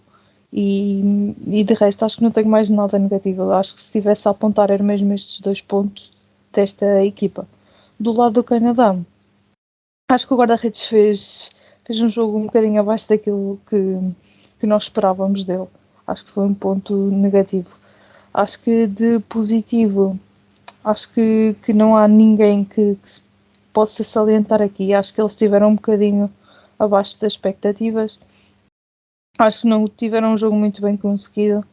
E de resto acho que não tenho mais nada negativo. Acho que se tivesse a apontar eram mesmo estes 2 pontos desta equipa. Do lado do Canadá, acho que o guarda-redes fez um jogo um bocadinho abaixo daquilo que nós esperávamos dele. Acho que foi um ponto negativo. Acho que de positivo, acho que não há ninguém que se possa salientar aqui. Acho que eles estiveram um bocadinho abaixo das expectativas. Acho que não tiveram um jogo muito bem conseguido,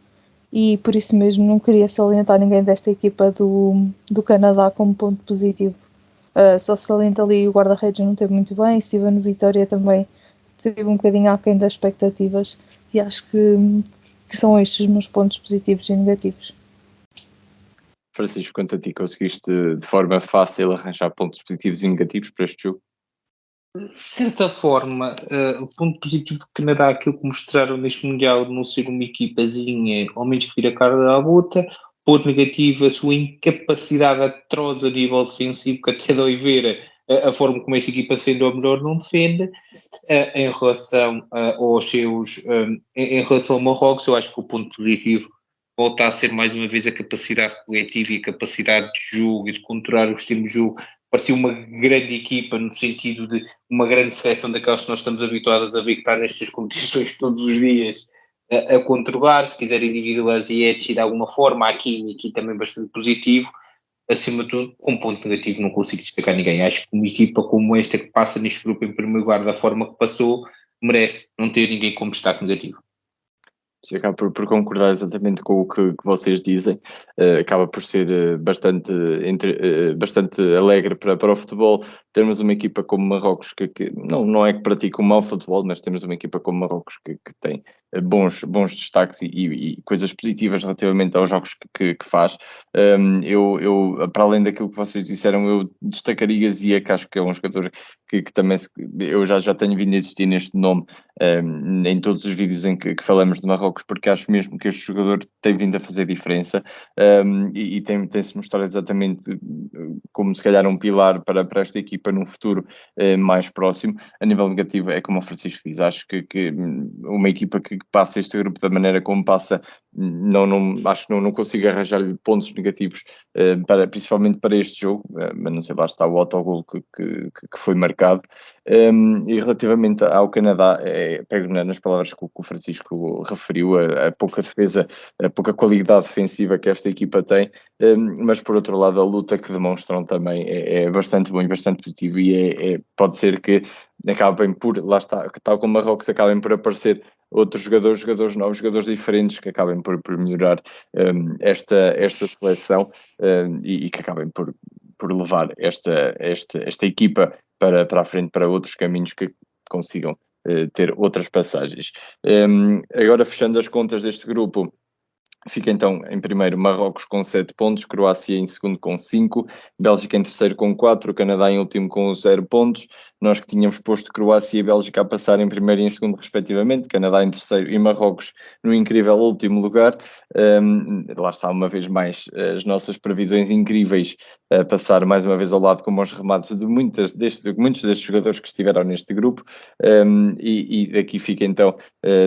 e por isso mesmo não queria salientar ninguém desta equipa do Canadá como ponto positivo. Só salienta ali o guarda-redes não teve muito bem, Steven Vitória também teve um bocadinho aquém das expectativas, e acho que são estes os meus pontos positivos e negativos. Francisco, quanto a ti, conseguiste de forma fácil arranjar pontos positivos e negativos para este jogo? De certa forma, o ponto positivo do Canadá, aquilo que mostraram neste Mundial, não ser uma equipazinha, ao menos que vira a cara à bota. Ponto negativo, a sua incapacidade atroz a nível defensivo, que até dói ver a forma como esta equipa defende, ou melhor, não defende. Em relação aos seus, em relação ao Marrocos, eu acho que o ponto positivo volta a ser mais uma vez a capacidade coletiva e a capacidade de jogo e de controlar o sistema de jogo. Parecia uma grande equipa, no sentido de uma grande seleção daquelas que nós estamos habituados a ver, que está nestas competições todos os dias a controlar. Se quiser individualizar de alguma forma, aqui também bastante positivo. Acima de tudo, com um ponto negativo não consigo destacar ninguém. Acho que uma equipa como esta, que passa neste grupo em primeiro lugar da forma que passou, merece não ter ninguém como destaque negativo. Se acaba por concordar exatamente com o que vocês dizem, acaba por ser bastante alegre para o futebol termos uma equipa como Marrocos, que não é que pratica um mau futebol, mas temos uma equipa como Marrocos que tem bons destaques e coisas positivas relativamente aos jogos que faz. Eu, para além daquilo que vocês disseram, eu destacaria Ziyech, que acho que é um jogador que também eu já tenho vindo a insistir neste nome em todos os vídeos em que falamos de Marrocos, porque acho mesmo que este jogador tem vindo a fazer diferença e tem-se mostrado exatamente como se calhar um pilar para esta equipa, equipa num futuro mais próximo. A nível negativo, é como o Francisco diz, acho que uma equipa que passa este grupo da maneira como passa, acho que não consigo arranjar-lhe pontos negativos, principalmente para este jogo, mas não sei, lá está o autogol que foi marcado. E relativamente ao Canadá, pego nas palavras que o Francisco referiu, a pouca defesa, a pouca qualidade defensiva que esta equipa tem, mas por outro lado a luta que demonstram também é bastante bom e bastante positivo, e pode ser que acabem por, lá está, tal como Marrocos, acabem por aparecer outros jogadores novos, jogadores diferentes, que acabem por melhorar esta seleção, e que acabem por levar esta equipa para a frente, para outros caminhos que consigam ter outras passagens. Agora, fechando as contas deste grupo, fica então em primeiro Marrocos com 7 pontos, Croácia em segundo com 5, Bélgica em terceiro com 4, Canadá em último com 0 pontos. Nós que tínhamos posto Croácia e Bélgica a passar em primeiro e em segundo respectivamente, Canadá em terceiro e Marrocos no incrível último lugar. Lá está uma vez mais as nossas previsões incríveis a passar mais uma vez ao lado com bons remates de muitos destes jogadores que estiveram neste grupo, e daqui fica então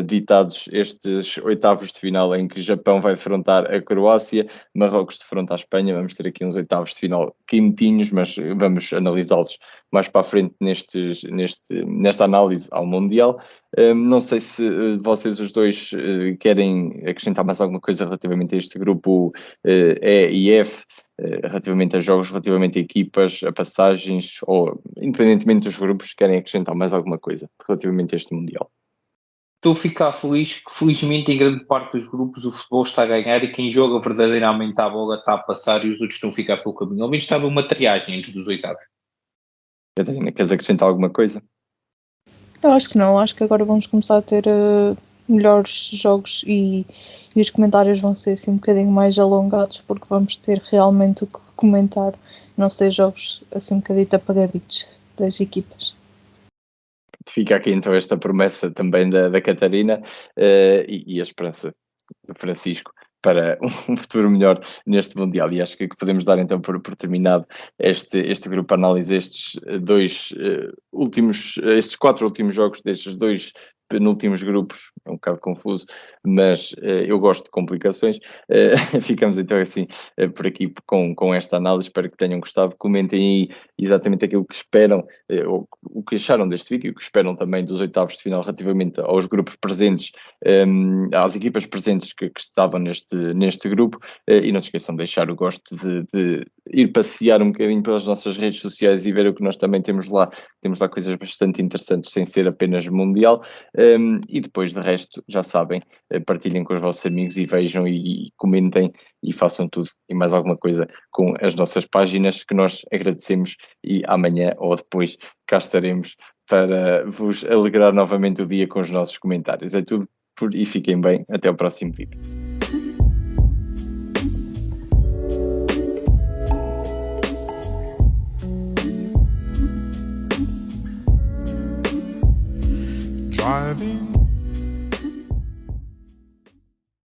ditados estes oitavos de final em que Japão vai defrontar a Croácia, Marrocos defronta a Espanha. Vamos ter aqui uns oitavos de final quentinhos, mas vamos analisá-los mais para a frente nesta análise ao Mundial. Não sei se vocês os dois querem acrescentar mais alguma coisa relativamente a este grupo E e F, relativamente a jogos, relativamente a equipas, a passagens, ou independentemente dos grupos, querem acrescentar mais alguma coisa relativamente a este Mundial. Estou a ficar feliz que, felizmente, em grande parte dos grupos o futebol está a ganhar e quem joga verdadeiramente à bola está a passar e os outros estão a ficar pelo caminho. Ao menos estava uma triagem antes dos oitavos. Catarina, queres acrescentar alguma coisa? Eu acho que não, acho que agora vamos começar a ter melhores jogos e os comentários vão ser assim um bocadinho mais alongados, porque vamos ter realmente o que comentar, não ser jogos assim um bocadinho apagaditos das equipas. Fica aqui então esta promessa também da Catarina, e a esperança do Francisco para um futuro melhor neste Mundial. E acho que podemos dar então por terminado este grupo análise, estes 4 últimos jogos destes 2 penúltimos grupos. É um bocado confuso, mas eu gosto de complicações. Ficamos então assim por aqui com esta análise. Espero que tenham gostado. Comentem aí exatamente aquilo que esperam, ou o que acharam deste vídeo, e o que esperam também dos oitavos de final relativamente aos grupos presentes, às equipas presentes que estavam neste grupo. E não se esqueçam de deixar o gosto de ir passear um bocadinho pelas nossas redes sociais e ver o que nós também temos lá. Temos lá coisas bastante interessantes sem ser apenas Mundial. E depois de resto, já sabem, partilhem com os vossos amigos e vejam e comentem e façam tudo e mais alguma coisa com as nossas páginas, que nós agradecemos, e amanhã ou depois cá estaremos para vos alegrar novamente o dia com os nossos comentários. É tudo e fiquem bem, até o próximo vídeo.